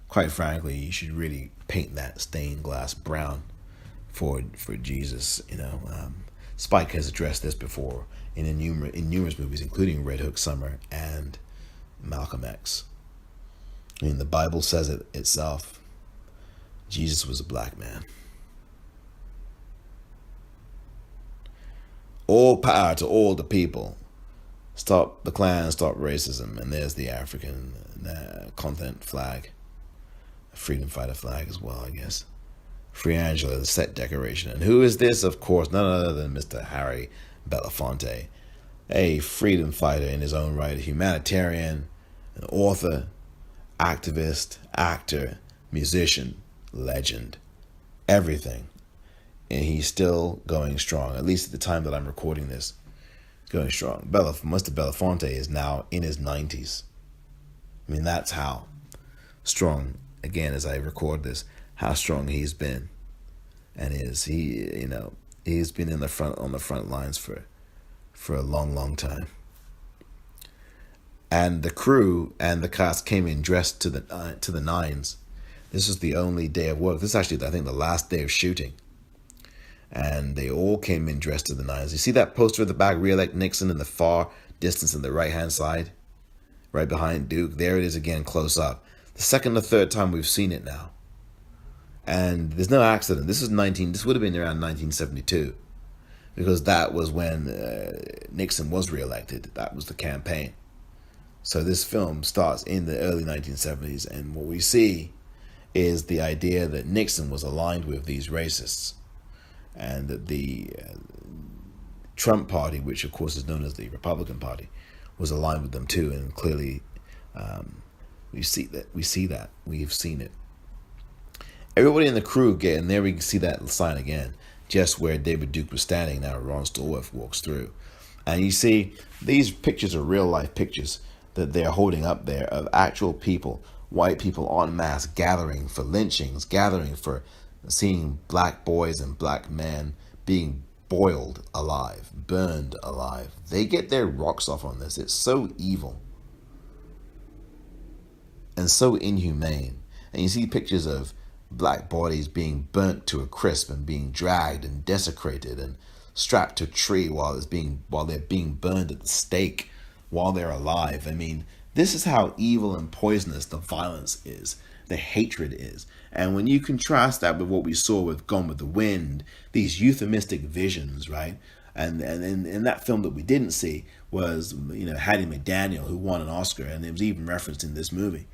S1: quite frankly, you should really paint that stained glass brown for Jesus. Spike has addressed this before in numerous movies, including Red Hook Summer and Malcolm X. I mean, the Bible says it itself. Jesus was a black man. All power to all the people. Stop the Klan, stop racism. And there's the African continent flag. A freedom fighter flag as well, I guess. Free Angela, the set decoration. And who is this? Of course, none other than Mr. Harry Belafonte, a freedom fighter in his own right, a humanitarian, an author, activist, actor, musician, legend, everything. And he's still going strong, at least at the time that I'm recording this, going strong. Mr. Belafonte is now in his 90s. I mean, that's how strong, again, as I record this, how strong he's been, and he's been on the front lines for a long time. And the crew and the cast came in dressed to the nines. This was the only day of work. This is actually, I think, the last day of shooting. And they all came in dressed to the nines. You see that poster at the back, re-elect Nixon, in the far distance on the right-hand side? Right behind Duke. There it is again, close up. The second or third time we've seen it now. And there's no accident. This would have been around 1972. Because that was when Nixon was re-elected. That was the campaign. So this film starts in the early 1970s. And what we see is the idea that Nixon was aligned with these racists, and that the Trump party, which of course is known as the Republican Party, was aligned with them too. And clearly, we've seen that. We've seen it. Everybody in the crew get, and there we see that sign again, just where David Duke was standing. Now Ron Stallworth walks through, and you see these pictures are real life pictures that they're holding up there of actual people, white people en masse, gathering for lynchings, gathering for seeing black boys and black men being boiled alive, burned alive. They get their rocks off on this. It's so evil and so inhumane. And you see pictures of black bodies being burnt to a crisp and being dragged and desecrated and strapped to a tree while they're being burned at the stake while they're alive. I mean, this is how evil and poisonous the violence is, the hatred is. And when you contrast that with what we saw with Gone with the Wind, these euphemistic visions, right? And in that film that we didn't see was, Hattie McDaniel, who won an Oscar, and it was even referenced in this movie,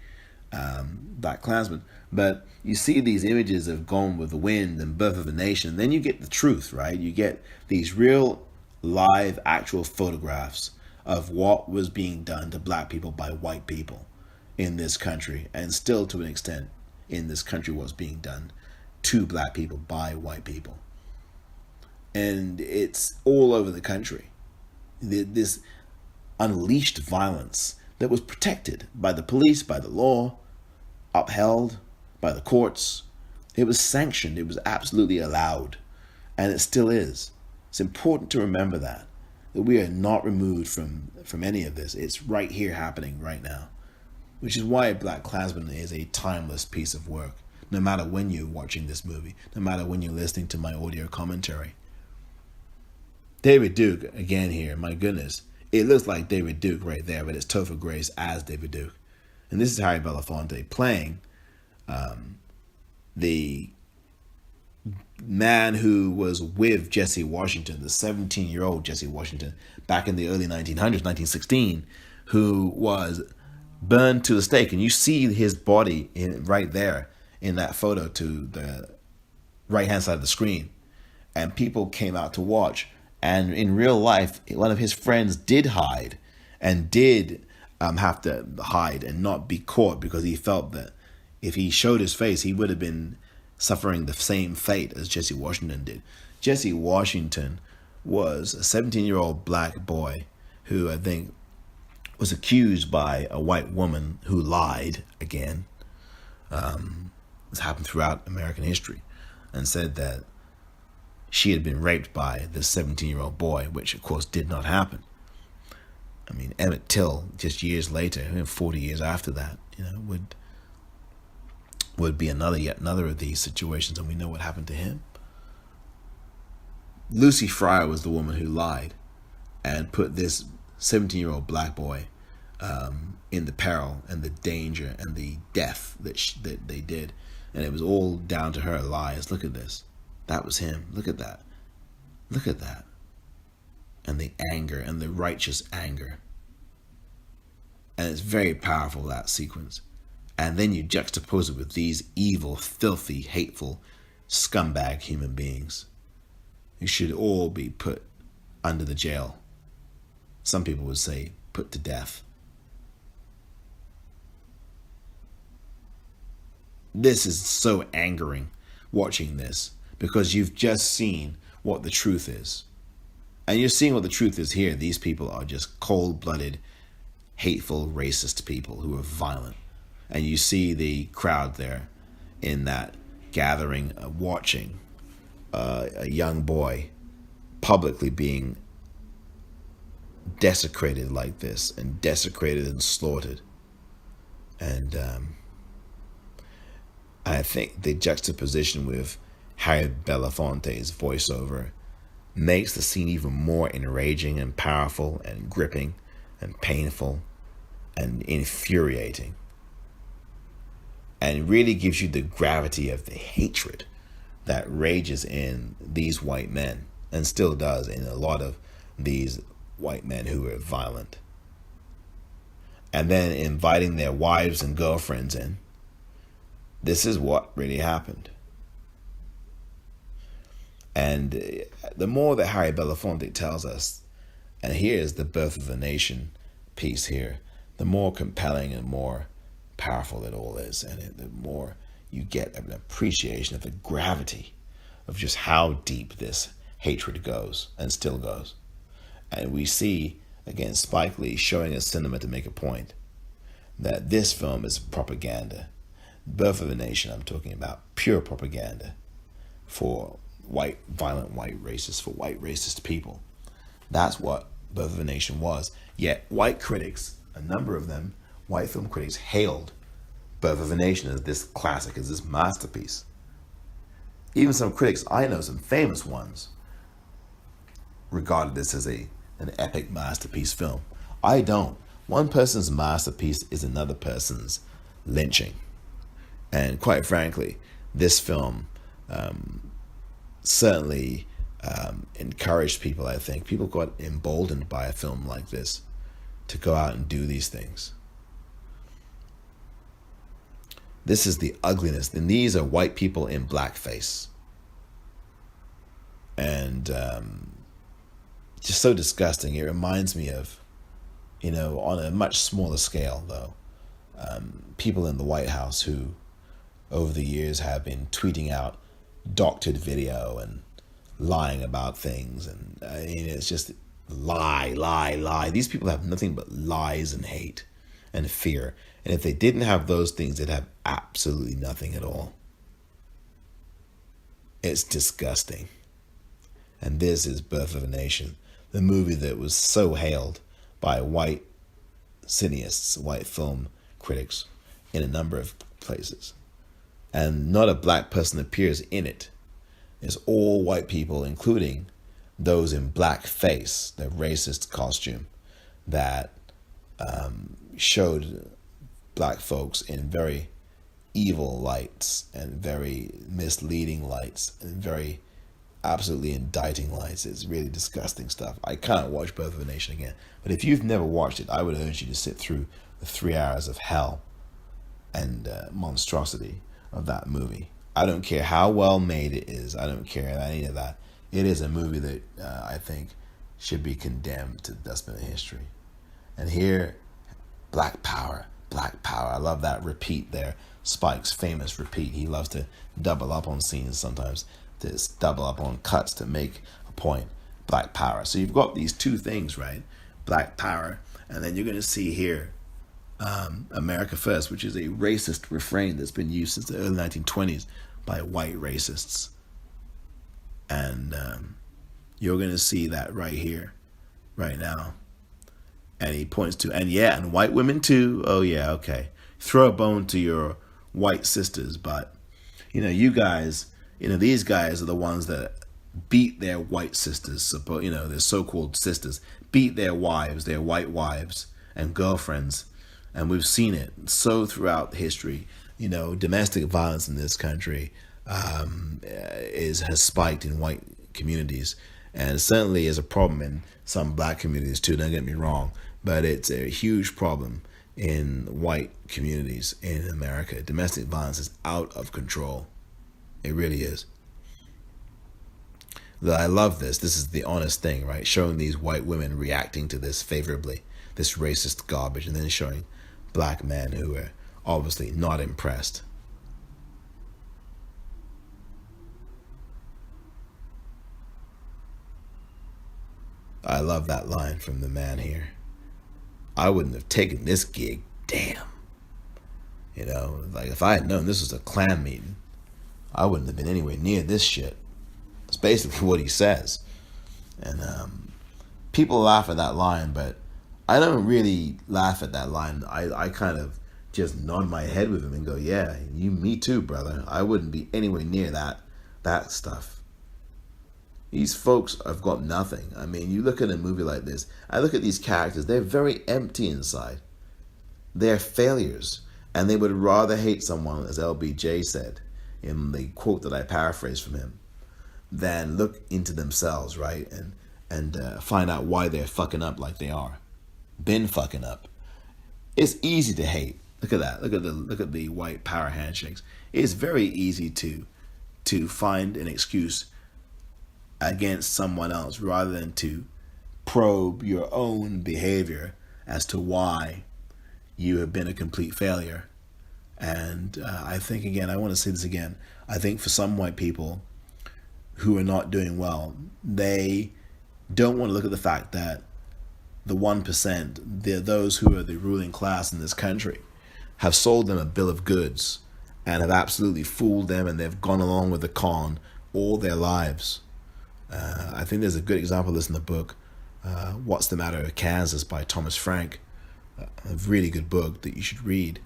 S1: BlacKkKlansman. But you see these images of Gone with the Wind and Birth of a Nation, and then you get the truth, right? You get these real, live, actual photographs of what was being done to black people by white people in this country, and still to an extent in this country what's being done to black people by white people. And it's all over the country. This unleashed violence that was protected by the police, by the law, upheld by the courts. It was sanctioned. It was absolutely allowed. And it still is. It's important to remember that we are not removed from any of this. It's right here happening right now. Which is why BlacKkKlansman is a timeless piece of work, no matter when you're watching this movie, no matter when you're listening to my audio commentary. David Duke, again here, my goodness. It looks like David Duke right there, but it's Topher Grace as David Duke. And this is Harry Belafonte playing the man who was with Jesse Washington, the 17-year-old Jesse Washington, back in the early 1900s, 1916, who was burned to the stake. And you see his body right there in that photo to the right-hand side of the screen. And people came out to watch. And in real life, one of his friends did hide and did have to hide and not be caught, because he felt that if he showed his face, he would have been suffering the same fate as Jesse Washington did. Jesse Washington was a 17-year-old black boy who I think was accused by a white woman who lied again. This happened throughout American history, and said that she had been raped by this 17-year-old boy, which of course did not happen. I mean, Emmett Till, just years later, 40 years after that, would be yet another of these situations, and we know what happened to him. Lucy Fryer was the woman who lied and put this 17-year-old black boy in the peril and the danger and the death that they did. And it was all down to her lies. Look at this. That was him. Look at that. Look at that. And the anger, and the righteous anger. And it's very powerful, that sequence. And then you juxtapose it with these evil, filthy, hateful, scumbag human beings who should all be put under the jail. Some people would say put to death. This is so angering, watching this, because you've just seen what the truth is. And you're seeing what the truth is here. These people are just cold-blooded, hateful, racist people who are violent. And you see the crowd there in that gathering, watching a young boy publicly being desecrated like this, and desecrated and slaughtered. And I think the juxtaposition with Harry Belafonte's voiceover makes the scene even more enraging and powerful and gripping and painful and infuriating. And really gives you the gravity of the hatred that rages in these white men, and still does in a lot of these white men who are violent. And then inviting their wives and girlfriends in, This is what really happened. And the more that Harry Belafonte tells us, and here's the Birth of a Nation piece here, the more compelling and more powerful it all is, and the more you get an appreciation of the gravity of just how deep this hatred goes and still goes. And we see, again, Spike Lee showing us cinema to make a point that this film is propaganda. Birth of a Nation, I'm talking about pure propaganda for violent white racists, for white racist people. That's what Birth of a Nation was. Yet white critics, a number of them, white film critics, hailed Birth of a Nation as this classic, as this masterpiece. Even some critics, I know some famous ones, regarded this as an epic masterpiece film. I don't. One person's masterpiece is another person's lynching. And quite frankly, this film certainly encouraged people, I think. People got emboldened by a film like this to go out and do these things. This is the ugliness. And these are white people in blackface. And just so disgusting. It reminds me of, on a much smaller scale, though, people in the White House who, over the years, have been tweeting out doctored video and lying about things. And it's just lie. These people have nothing but lies and hate and fear. And if they didn't have those things, they'd have absolutely nothing at all. It's disgusting. And this is Birth of a Nation, the movie that was so hailed by white cineasts, white film critics in a number of places. And not a black person appears in it. It's all white people, including those in blackface, the racist costume that showed black folks in very evil lights and very misleading lights and very absolutely indicting lights. It's really disgusting stuff. I can't watch Birth of a Nation again. But if you've never watched it, I would urge you to sit through the 3 hours of hell and monstrosity of that movie. I don't care how well made it is. I don't care any of that. It is a movie that I think should be condemned to the dustbin of history. And here, Black Power. I love that repeat there. Spike's famous repeat. He loves to double up on scenes sometimes, to double up on cuts to make a point. Black Power. So you've got these two things, right? Black Power, and then you're going to see here America First, which is a racist refrain that's been used since the early 1920s by white racists. And you're going to see that right here, right now. And he points to, and white women too. Oh yeah, okay. Throw a bone to your white sisters, but you guys, these guys are the ones that beat their white sisters, their so-called sisters, beat their wives, their white wives and girlfriends. And we've seen it so throughout history. Domestic violence in this country has spiked in white communities, and certainly is a problem in some black communities too. Don't get me wrong, but it's a huge problem in white communities in America. Domestic violence is out of control. It really is. I love this. This is the honest thing, right? Showing these white women reacting to this favorably, this racist garbage, and then showing black men who are obviously not impressed. I love that line from the man here. I wouldn't have taken this gig. Damn. Like if I had known this was a Klan meeting, I wouldn't have been anywhere near this shit. It's basically what he says. And people laugh at that line, but I don't really laugh at that line. I kind of just nod my head with him and go, yeah, me too, brother. I wouldn't be anywhere near that stuff. These folks have got nothing. I mean, you look at a movie like this, I look at these characters, they're very empty inside. They're failures. And they would rather hate someone, as LBJ said in the quote that I paraphrased from him, than look into themselves, right? And find out why they're fucking up like they are. Been fucking up. It's easy to hate. Look at that. Look at the white power handshakes. It's very easy to find an excuse against someone else rather than to probe your own behavior as to why you have been a complete failure. And I think, again, I want to say this again. I think for some white people who are not doing well, they don't want to look at the fact that the 1%, those who are the ruling class in this country, have sold them a bill of goods and have absolutely fooled them, and they've gone along with the con all their lives. I think there's a good example of this in the book, What's the Matter with Kansas by Thomas Frank, a really good book that you should read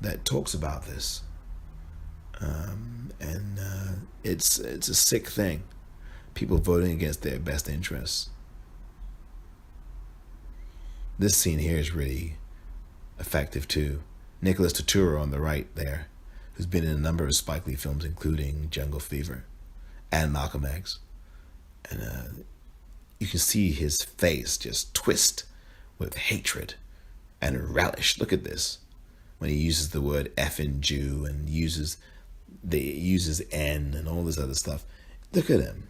S1: that talks about this. And it's a sick thing, people voting against their best interests. This scene here is really effective too. Nicholas Turturro on the right there, who's been in a number of Spike Lee films, including Jungle Fever and Malcolm X. And you can see his face just twist with hatred and relish. Look at this. When he uses the word effing Jew and uses N and all this other stuff. Look at him.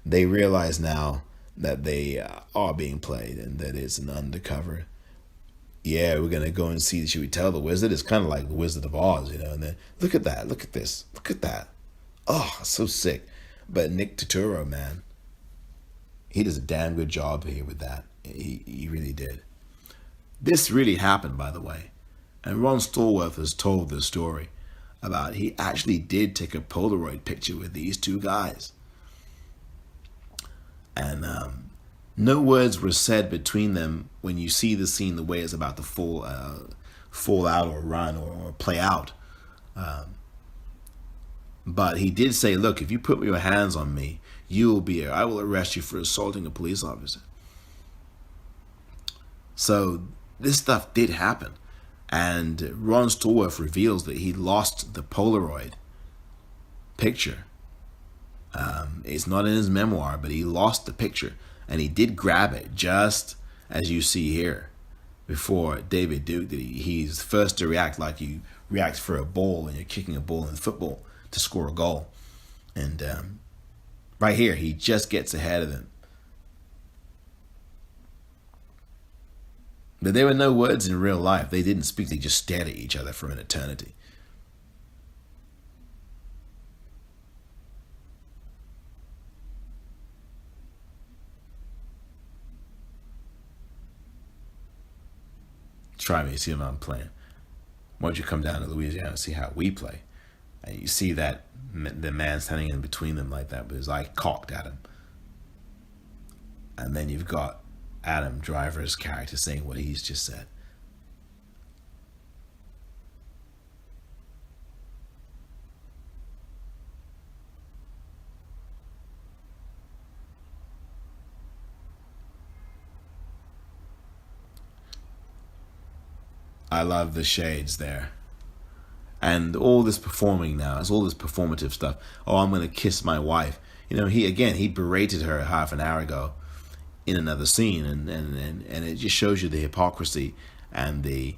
S1: They realize now that they are being played and that it's an undercover. Yeah, we're going to go and see, should we tell the wizard? It's kind of like the Wizard of Oz, and then look at that, look at this, look at that. Oh, so sick. But Nick Turturro, man, he does a damn good job here with that. He really did. This really happened, by the way. And Ron Stallworth has told the story about he actually did take a Polaroid picture with these two guys. And no words were said between them when you see the scene the way it's about to fall out or run or play out. But he did say, look, if you put your hands on me, I will arrest you for assaulting a police officer. So this stuff did happen. And Ron Stallworth reveals that he lost the Polaroid picture. It's not in his memoir, but he lost the picture. And he did grab it, just as you see here, before David Duke. He's first to react like you react for a ball when you're kicking a ball in football to score a goal. And right here, he just gets ahead of him. But there were no words in real life. They didn't speak. They just stared at each other for an eternity. Try me, see what I'm playing. Why don't you come down to Louisiana and see how we play? And you see that the man standing in between them like that with his eye cocked at him. And then you've got Adam Driver's character saying what he's just said. I love the shades there. And all this performing now, it's all this performative stuff. Oh, I'm going to kiss my wife. He berated her half an hour ago in another scene, and it just shows you the hypocrisy and the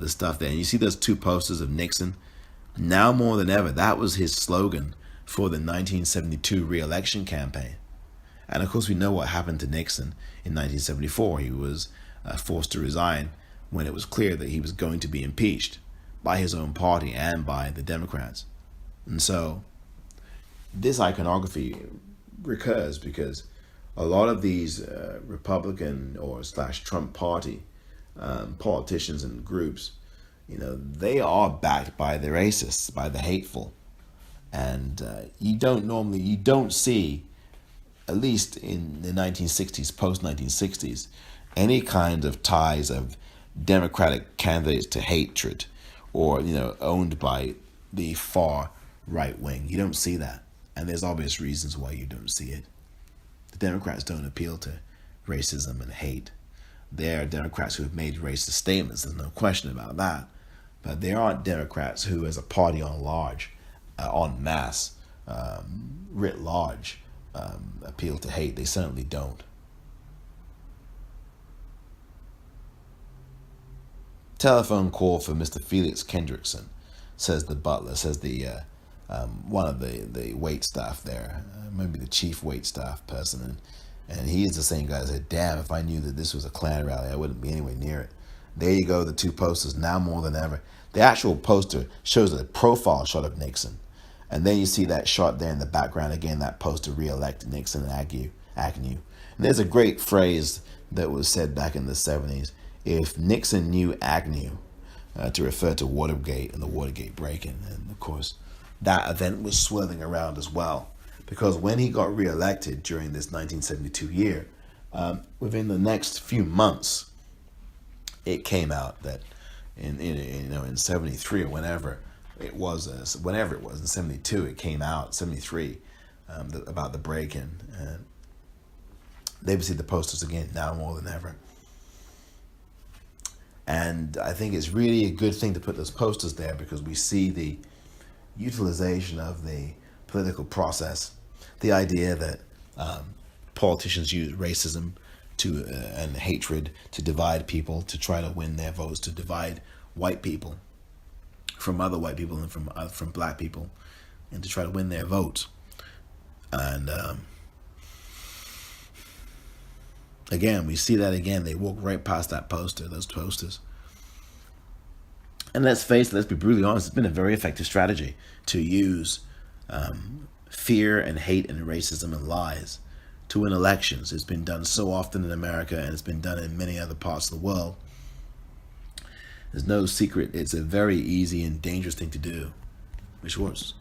S1: stuff there. And you see those two posters of Nixon. Now more than ever, that was his slogan for the 1972 re-election campaign. And of course, we know what happened to Nixon in 1974. He was forced to resign when it was clear that he was going to be impeached by his own party and by the Democrats. And so this iconography recurs because a lot of these Republican or /Trump party politicians and groups, they are backed by the racists, by the hateful. And you don't see, at least in the 1960s, post-1960s, any kind of ties of Democratic candidates to hatred or, owned by the far right wing. You don't see that. And there's obvious reasons why you don't see it. The Democrats don't appeal to racism and hate. There are Democrats who have made racist statements. There's no question about that. But there aren't Democrats who, as a party en masse, writ large, appeal to hate. They certainly don't. Telephone call for Mr. Felix Kendrickson, says the butler, says the one of the wait staff there, maybe the chief wait staff person, and he is the same guy that said, "Damn, if I knew that this was a Klan rally, I wouldn't be anywhere near it." There you go, the two posters, now more than ever. The actual poster shows a profile shot of Nixon, and then you see that shot there in the background again. That poster re-elected Nixon and Agnew. And there's a great phrase that was said back in the 70s: if Nixon knew Agnew, to refer to Watergate and the Watergate break-in. And of course, that event was swirling around as well, because when he got re-elected during this 1972 year, within the next few months, it came out that in 73 or whenever it was in 72, it came out 73 about the break-in, and they see the posters again now more than ever. And I think it's really a good thing to put those posters there, because we see the utilization of the political process, the idea that politicians use racism and hatred to divide people, to try to win their votes, to divide white people from other white people and from black people, and to try to win their votes. And again, we see that again. They walk right past those posters. And let's face it, let's be brutally honest, it's been a very effective strategy to use fear and hate and racism and lies to win elections. It's been done so often in America, and it's been done in many other parts of the world. There's no secret. It's a very easy and dangerous thing to do, which was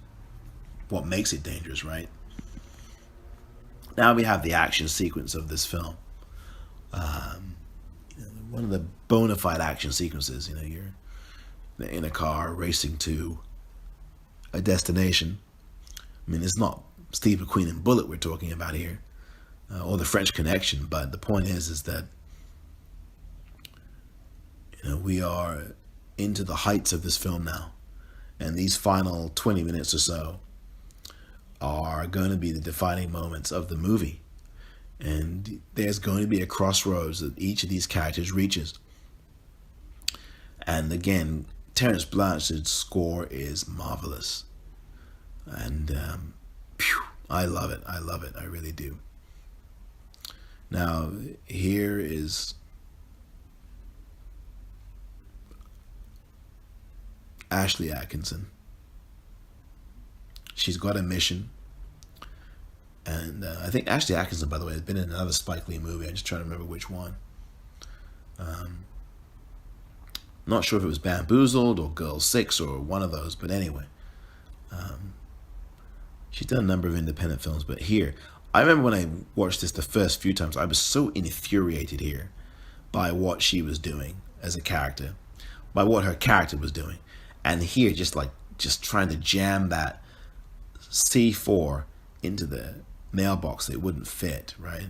S1: what makes it dangerous, right? Now we have the action sequence of this film. One of the bona fide action sequences. You're in a car racing to a destination. I mean, it's not Steve McQueen and Bullet we're talking about here, or the French Connection, but the point is that we are into the heights of this film now, and these final 20 minutes or so are going to be the defining moments of the movie. And there's going to be a crossroads that each of these characters reaches. And again, Terence Blanchard's score is marvelous. And I love it. I really do. Now, here is Ashley Atkinson. She's got a mission. And I think Ashley Atkinson, by the way, has been in another Spike Lee movie. I'm just trying to remember which one. Not sure if it was Bamboozled or Girl 6 or one of those, but anyway. She's done a number of independent films, but here, I remember when I watched this the first few times, I was so infuriated here by what she was doing as a character, by what her character was doing. And here, just trying to jam that C4 into the mailbox, it wouldn't fit, right?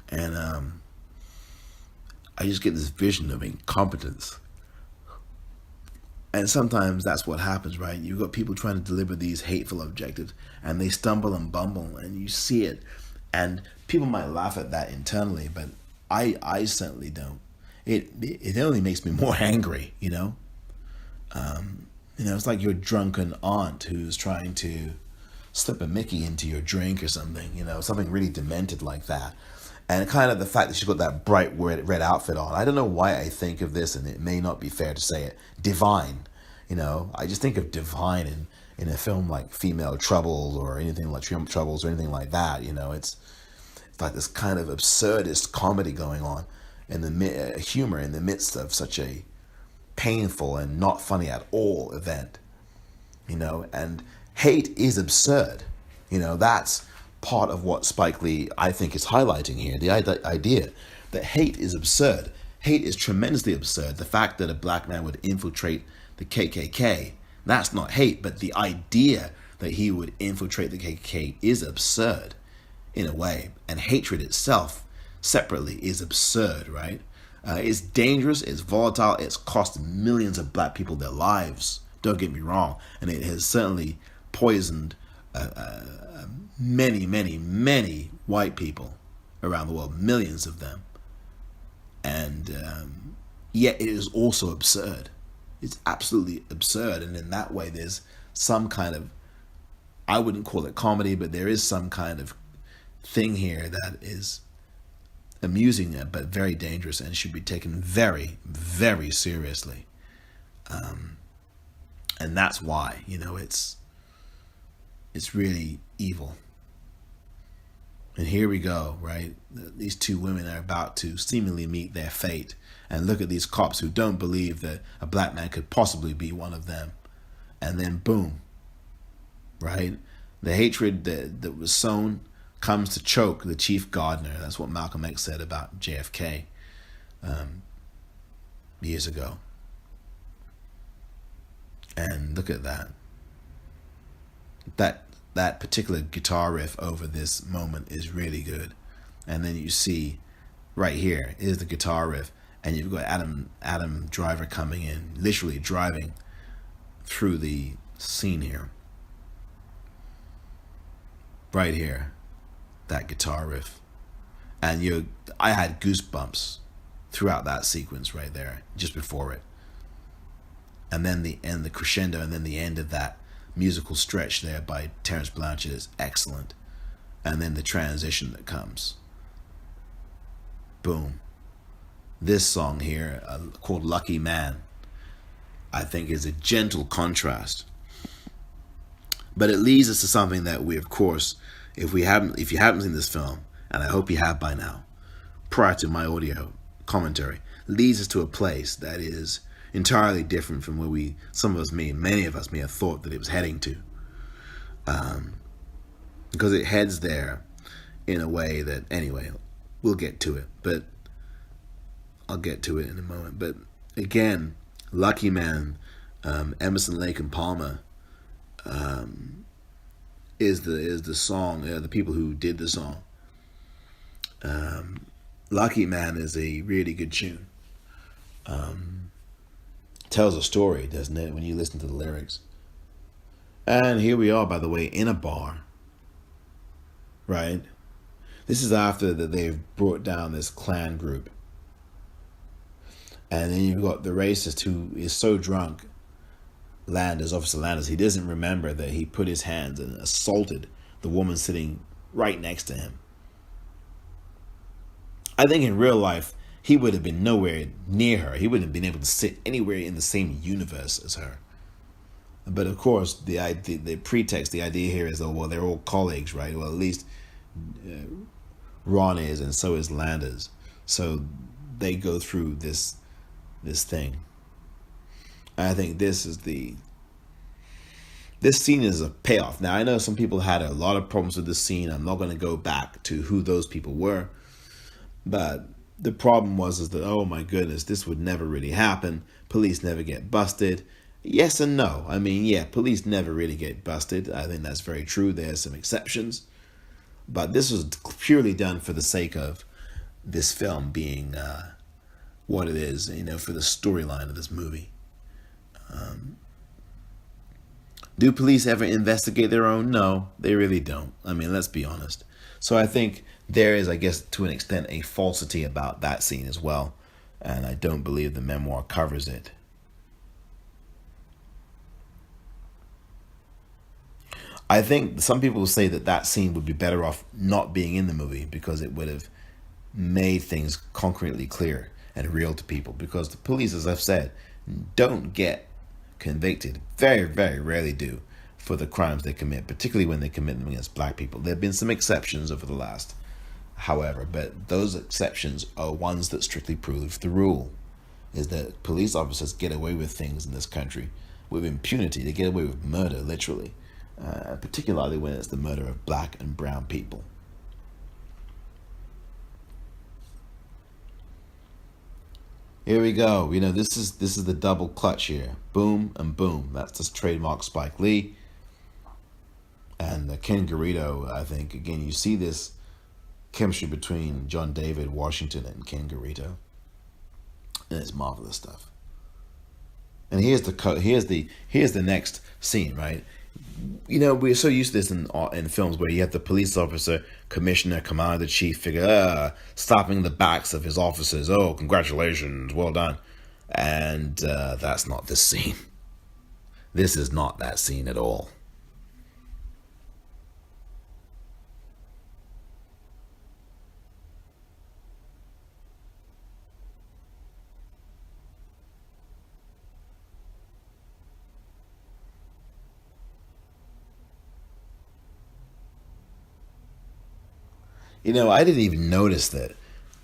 S1: And I just get this vision of incompetence. And sometimes that's what happens, right? You've got people trying to deliver these hateful objectives, and they stumble and bumble, and you see it. And people might laugh at that internally, but I certainly don't. It only makes me more angry, it's like your drunken aunt who's trying to slip a Mickey into your drink or something, something really demented like that. And kind of the fact that she's got that bright red outfit on. I don't know why I think of this, and it may not be fair to say it, divine. I just think of divine in a film like Female Troubles or anything like Troubles or anything like that. It's like this kind of absurdist comedy going on, in the humor in the midst of such a painful and not funny at all event. And hate is absurd. That's part of what Spike Lee, I think, is highlighting here. The idea that hate is absurd. Hate is tremendously absurd. The fact that a black man would infiltrate the KKK, that's not hate, but the idea that he would infiltrate the KKK is absurd in a way. And hatred itself, separately, is absurd, right? It's dangerous, it's volatile, it's cost millions of black people their lives. Don't get me wrong. And it has certainly poisoned many, many, many white people around the world, millions of them. And yet it is also absurd. It's absolutely absurd, and in that way there's some kind of, I wouldn't call it comedy, but there is some kind of thing here that is amusing but very dangerous and should be taken very, very seriously. And that's why, it's really evil. And here we go, right? These two women are about to seemingly meet their fate. And look at these cops who don't believe that a black man could possibly be one of them. And then boom, right? The hatred that was sown comes to choke the chief gardener. That's what Malcolm X said about JFK years ago. And look at that. That particular guitar riff over this moment is really good. And then you see right here is the guitar riff, and you've got Adam Driver coming in, literally driving through the scene here. Right here, that guitar riff. And I had goosebumps throughout that sequence right there, just before it. And then the crescendo, and then the end of that musical stretch there by Terence Blanchard is excellent. And then the transition that comes. Boom. This song here, called Lucky Man, I think is a gentle contrast. But it leads us to something that we, of course, if you haven't seen this film, and I hope you have by now, prior to my audio commentary, leads us to a place that is entirely different from where many of us may have thought that it was heading to. Because it heads there in a way that, anyway, we'll get to it. But I'll get to it in a moment. But again, Lucky Man, Emerson, Lake and Palmer, is the song, the people who did the song. Lucky Man is a really good tune. Tells a story, doesn't it, when you listen to the lyrics. And here we are, by the way, in a bar, right? This is after that they've brought down this Klan group. And then you've got the racist who is so drunk, Officer Landers, he doesn't remember that he put his hands and assaulted the woman sitting right next to him. I think in real life, he would have been nowhere near her. He wouldn't have been able to sit anywhere in the same universe as her. But of course, the pretext, the idea here is, well, they're all colleagues, right? Well, at least Ron is, and so is Landers. So they go through this thing. I think this scene is a payoff. Now, I know some people had a lot of problems with this scene. I'm not going to go back to who those people were. But the problem is that, oh my goodness, this would never really happen. Police never get busted. Yes and no. I mean, yeah, police never really get busted. I think that's very true. There's some exceptions. But this was purely done for the sake of this film being what it is, for the storyline of this movie. Do police ever investigate their own? No, they really don't. I mean, let's be honest. So I think there is, I guess, to an extent, a falsity about that scene as well. And I don't believe the memoir covers it. I think some people will say that scene would be better off not being in the movie because it would have made things concretely clear and real to people. Because the police, as I've said, don't get convicted, very, very rarely do, for the crimes they commit, particularly when they commit them against black people. There have been some exceptions over the last, however, but those exceptions are ones that strictly prove the rule, is that police officers get away with things in this country with impunity. They get away with murder, literally, particularly when it's the murder of black and brown people. Here we go. This is the double clutch here. Boom and boom. That's just trademark Spike Lee. And Ken Garrido, I think, again, you see this chemistry between John David Washington and Ken Garrido. And it's marvelous stuff. And here's the next scene, right? We're so used to this in films where you have the police officer, commissioner, commander, chief figure, slapping the backs of his officers. Oh, congratulations, well done. And that's not this scene. This is not that scene at all. I didn't even notice that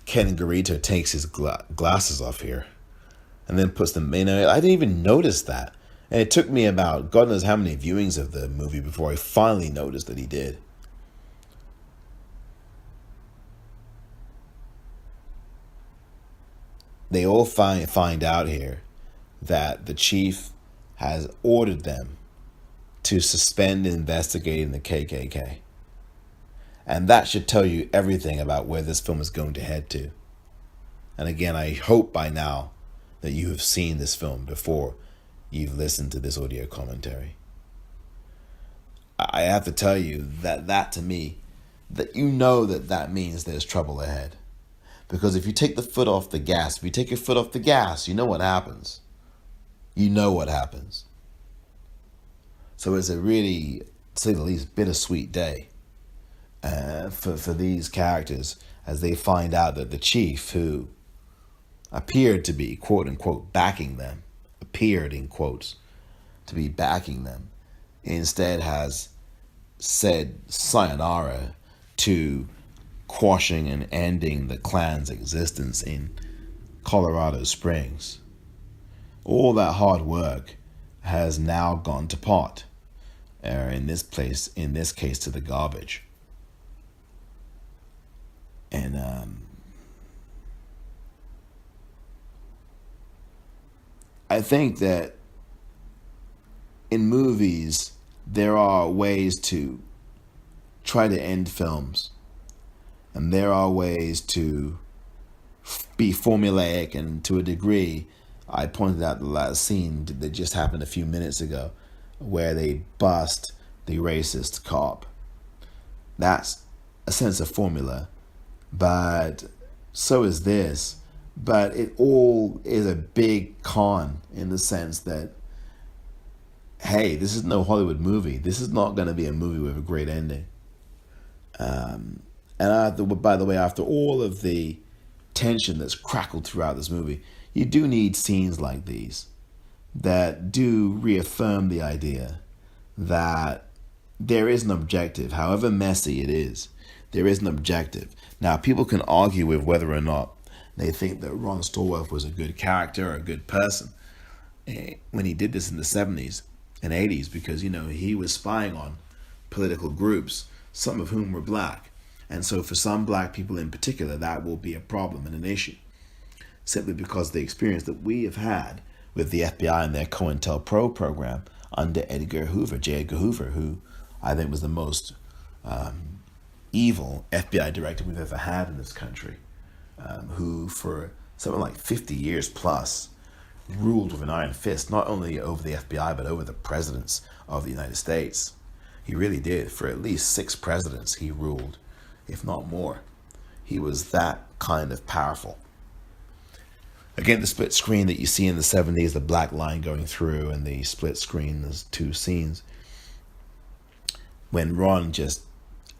S1: Ken Garito takes his glasses off here and then puts them. I didn't even notice that. And it took me about God knows how many viewings of the movie before I finally noticed that he did. They all find out here that the chief has ordered them to suspend investigating the KKK. And that should tell you everything about where this film is going to head to. And again, I hope by now that you have seen this film before you've listened to this audio commentary. I have to tell you that to me, that that means there's trouble ahead. Because if you take the foot off the gas, if you take your foot off the gas, you know what happens. You know what happens. So it's a really, to say the least, bittersweet day for these characters as they find out that the chief, who appeared to be, quote unquote, backing them, appeared in quotes to be backing them, instead has said sayonara to quashing and ending the Klan's existence in Colorado Springs. All that hard work has now gone to pot, or in this case, to the garbage. And I think that in movies, there are ways to try to end films. And there are ways to be formulaic, and to a degree, I pointed out the last scene that just happened a few minutes ago, where they bust the racist cop. That's a sense of formula, but so is this. But it all is a big con in the sense that, hey, this is no Hollywood movie. This is not going to be a movie with a great ending. And by the way, after all of the tension that's crackled throughout this movie, you do need scenes like these that do reaffirm the idea that there is an objective, however messy it is. There is an objective. Now, people can argue with whether or not they think that Ron Stallworth was a good character or a good person when he did this in the 70s and 80s, because, he was spying on political groups, some of whom were black. And so for some black people in particular, that will be a problem and an issue, simply because of the experience that we have had with the FBI and their COINTELPRO program under J. Edgar Hoover, who I think was the most evil FBI director we've ever had in this country, who for something like 50 years plus ruled with an iron fist, not only over the FBI, but over the presidents of the United States. He really did. For at least 6 presidents he ruled, if not more. He was that kind of powerful. Again, the split screen that you see in the 70s, the black line going through, and the split screen, there's 2 scenes. When Ron just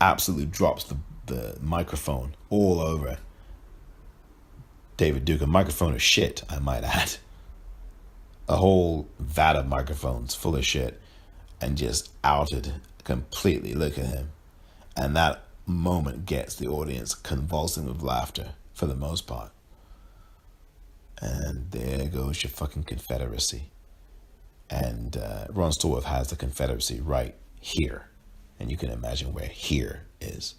S1: absolutely drops the microphone all over David Duke, a microphone of shit, I might add. A whole vat of microphones full of shit, and just outed completely. Look at him. And that moment gets the audience convulsing with laughter for the most part. And there goes your fucking Confederacy. And Ron Stallworth has the Confederacy right here. And you can imagine where here is.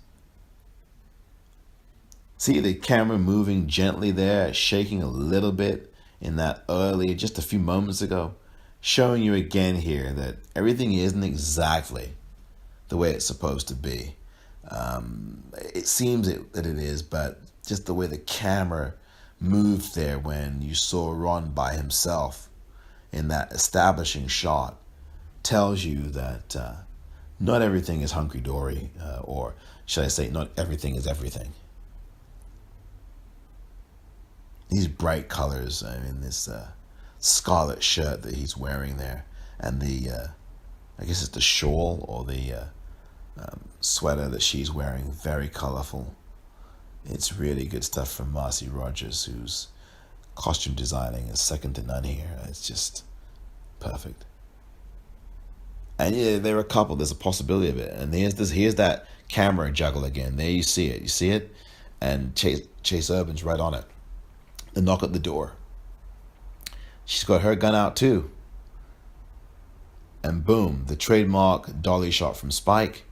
S1: See the camera moving gently there, shaking a little bit in that early, just a few moments ago, showing you again here that everything isn't exactly the way it's supposed to be. It seems that it is, but just the way the camera moved there when you saw Ron by himself in that establishing shot tells you that not everything is hunky-dory, or should I say, not everything is everything. These bright colors, this scarlet shirt that he's wearing there, and the I guess it's the shawl or the sweater that she's wearing, very colorful. It's really good stuff from Marcy Rogers, whose costume designing is second to none here. It's just perfect. And yeah, there are a couple. There's a possibility of it. And here's that camera juggle again. There you see it. You see it? And Chase Urban's right on it. The knock at the door. She's got her gun out too. And boom, the trademark dolly shot from Spike.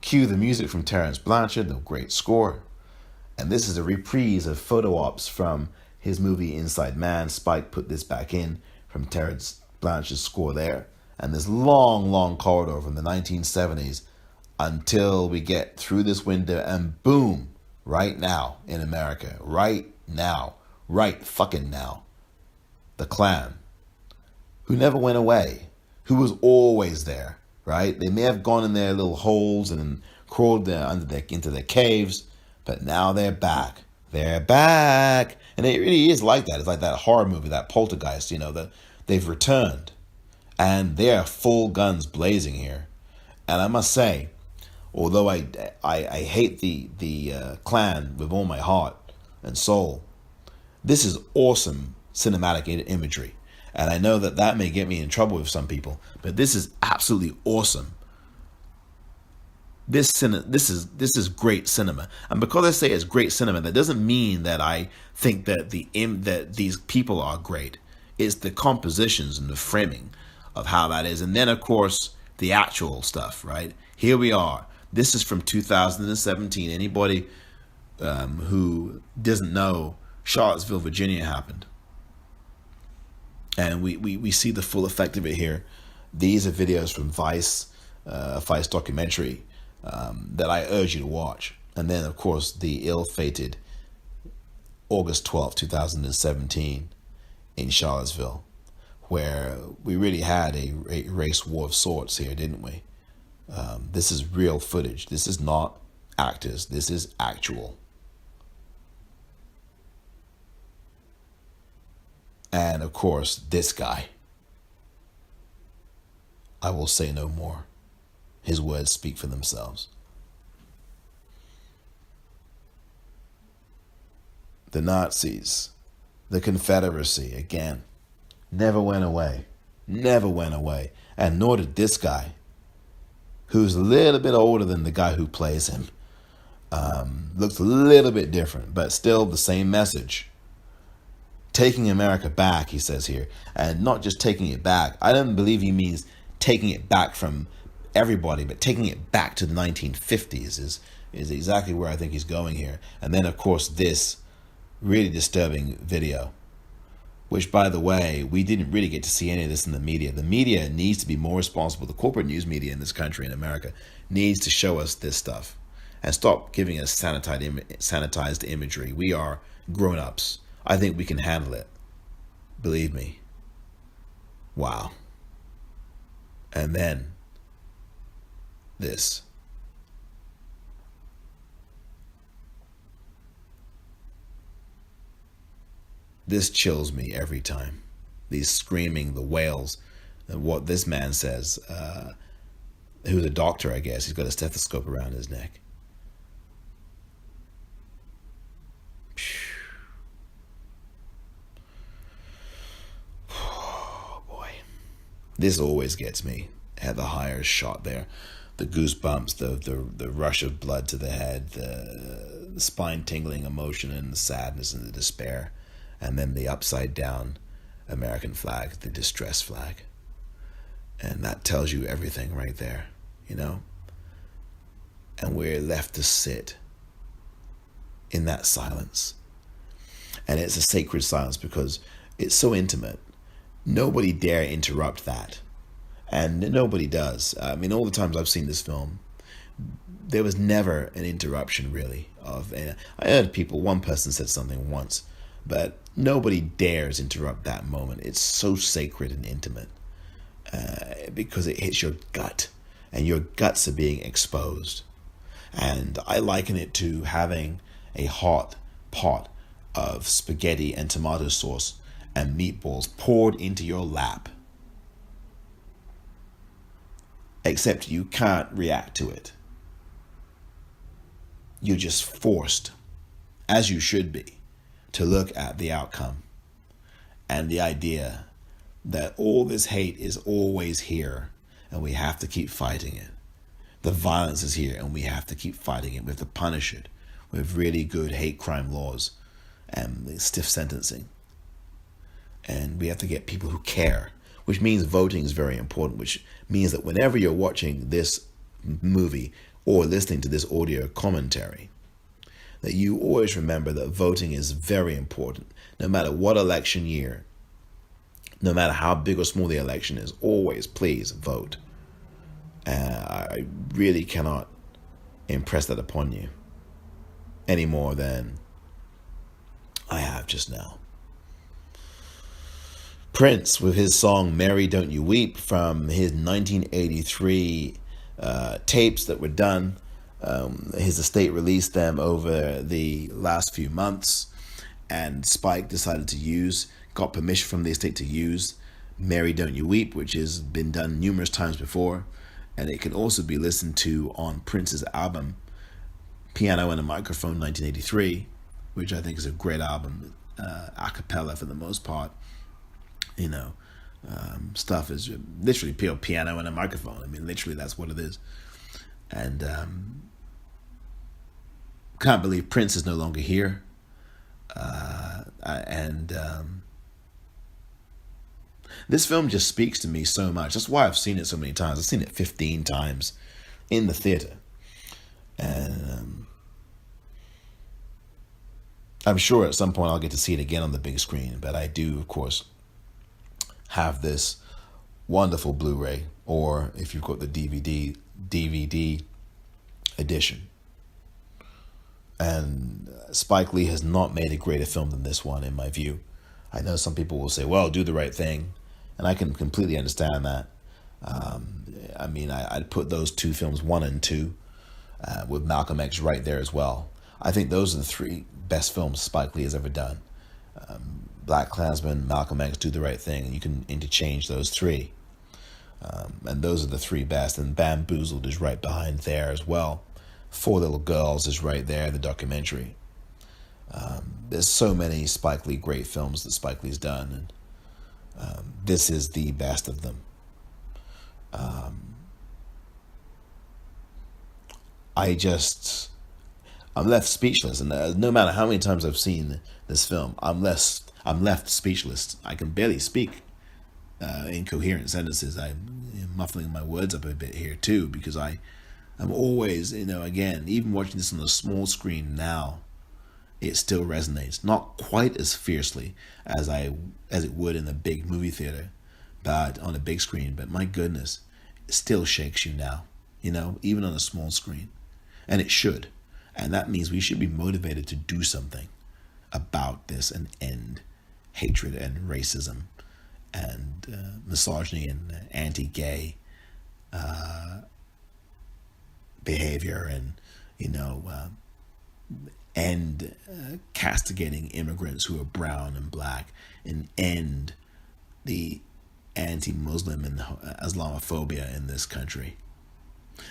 S1: Cue the music from Terrence Blanchard, the great score. And this is a reprise of photo ops from his movie Inside Man. Spike put this back in from Terrence Blanchard's score there. And this long, long corridor from the 1970s until we get through this window and boom, right now in America, right now, right fucking now, the Klan, who never went away, who was always there, right? They may have gone in their little holes and crawled there into their caves, but now they're back. They're back. And it really is like that. It's like that horror movie, that Poltergeist, that they've returned. And they're full guns blazing here. And I must say, although I hate the Klan with all my heart and soul, this is awesome cinematic imagery. And I know that may get me in trouble with some people, but this is absolutely awesome. This is great cinema. And because I say it's great cinema, that doesn't mean that I think that that these people are great. It's the compositions and the framing of how that is. And then, of course, the actual stuff, right? Here we are. This is from 2017. Anybody who doesn't know, Charlottesville, Virginia happened. And we see the full effect of it here. These are videos from Vice, a Vice documentary that I urge you to watch. And then, of course, the ill-fated August 12th, 2017 in Charlottesville, where we really had a race war of sorts here, didn't we? This is real footage. This is not actors. This is actual. And of course, this guy. I will say no more. His words speak for themselves. The Nazis, the Confederacy, again, never went away. Never went away. And nor did this guy, who's a little bit older than the guy who plays him. Looks a little bit different, but still the same message. Taking America back, he says here. And not just taking it back. I don't believe he means taking it back from everybody, but taking it back to the 1950s is exactly where I think he's going here. And then, of course, this really disturbing video, which, by the way, we didn't really get to see any of this in the media. The media needs to be more responsible. The corporate news media in this country, in America, needs to show us this stuff and stop giving us sanitized imagery. We are grown-ups. I think we can handle it. Believe me. Wow. And then this. This chills me every time. These screaming, the wails, and what this man says, who's a doctor, I guess. He's got a stethoscope around his neck. Oh, boy. This always gets me. Had the higher shot there. The goosebumps, the rush of blood to the head, the spine-tingling emotion and the sadness and the despair. And then the upside-down American flag, the distress flag. And that tells you everything right there, And we're left to sit in that silence. And it's a sacred silence because it's so intimate. Nobody dare interrupt that. And nobody does. I mean, all the times I've seen this film, there was never an interruption, really. I heard one person said something once, but nobody dares interrupt that moment. It's so sacred and intimate because it hits your gut, and your guts are being exposed. And I liken it to having a hot pot of spaghetti and tomato sauce, and meatballs poured into your lap. Except you can't react to it. You're just forced, as you should be, to look at the outcome and the idea that all this hate is always here and we have to keep fighting it. The violence is here and we have to keep fighting it. We have to punish it with really good hate crime laws and stiff sentencing. And we have to get people who care, which means voting is very important, which means that whenever you're watching this movie or listening to this audio commentary, that you always remember that voting is very important. No matter what election year, no matter how big or small the election is, always please vote. I really cannot impress that upon you any more than I have just now. Prince with his song Mary Don't You Weep from his 1983 tapes that were done. His estate released them over the last few months, and Spike decided to got permission from the estate to use Mary Don't You Weep, which has been done numerous times before, and it can also be listened to on Prince's album Piano and a Microphone 1983, which I think is a great album, a cappella for the most part. Stuff is literally pure piano and a microphone. I mean, literally that's what it is. And can't believe Prince is no longer here. This film just speaks to me so much. That's why I've seen it so many times. I've seen it 15 times in the theater. And I'm sure at some point I'll get to see it again on the big screen. But I do, of course, have this wonderful Blu-ray, or if you've got the DVD edition. And Spike Lee has not made a greater film than this one, in my view. I know some people will say, well, Do the Right Thing, and I can completely understand that. I'd put those two films, 1 and 2, with Malcolm X right there as well. I think those are the 3 best films Spike Lee has ever done. BlacKkKlansman, Malcolm X, Do the Right Thing, and you can interchange those 3. And those are the 3 best, and Bamboozled is right behind there as well. 4 Little Girls is right there, the documentary. There's so many Spike Lee great films that Spike Lee's done, and this is the best of them. I'm left speechless, and no matter how many times I've seen this film, I'm left speechless. I can barely speak incoherent sentences. I'm muffling my words up a bit here too, because I'm always, again, even watching this on a small screen now, it still resonates. Not quite as fiercely as it would in a big movie theater, but on a big screen. But my goodness, it still shakes you now, even on a small screen. And it should. And that means we should be motivated to do something about this and end hatred and racism and misogyny and anti-gay behavior, and end castigating immigrants who are brown and black, and end the anti-Muslim and Islamophobia in this country.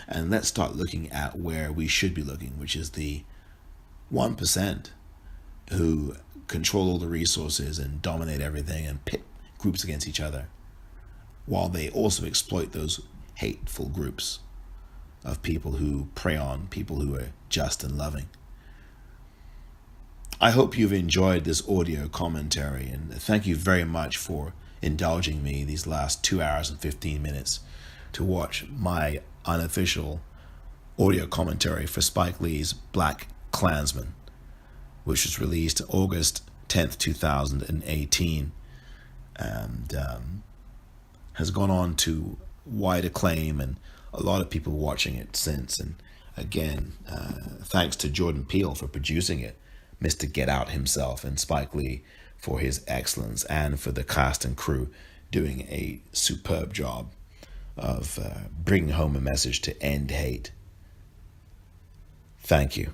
S1: And let's start looking at where we should be looking, which is the 1% who control all the resources and dominate everything and pit groups against each other, while they also exploit those hateful groups of people who prey on people who are just and loving. I hope you've enjoyed this audio commentary, and thank you very much for indulging me these last 2 hours and 15 minutes to watch my unofficial audio commentary for Spike Lee's BlacKkKlansman, which was released August 10th, 2018, and has gone on to wide acclaim and a lot of people watching it since. And again, thanks to Jordan Peele for producing it, Mr. Get Out himself, and Spike Lee for his excellence, and for the cast and crew doing a superb job of bringing home a message to end hate. Thank you.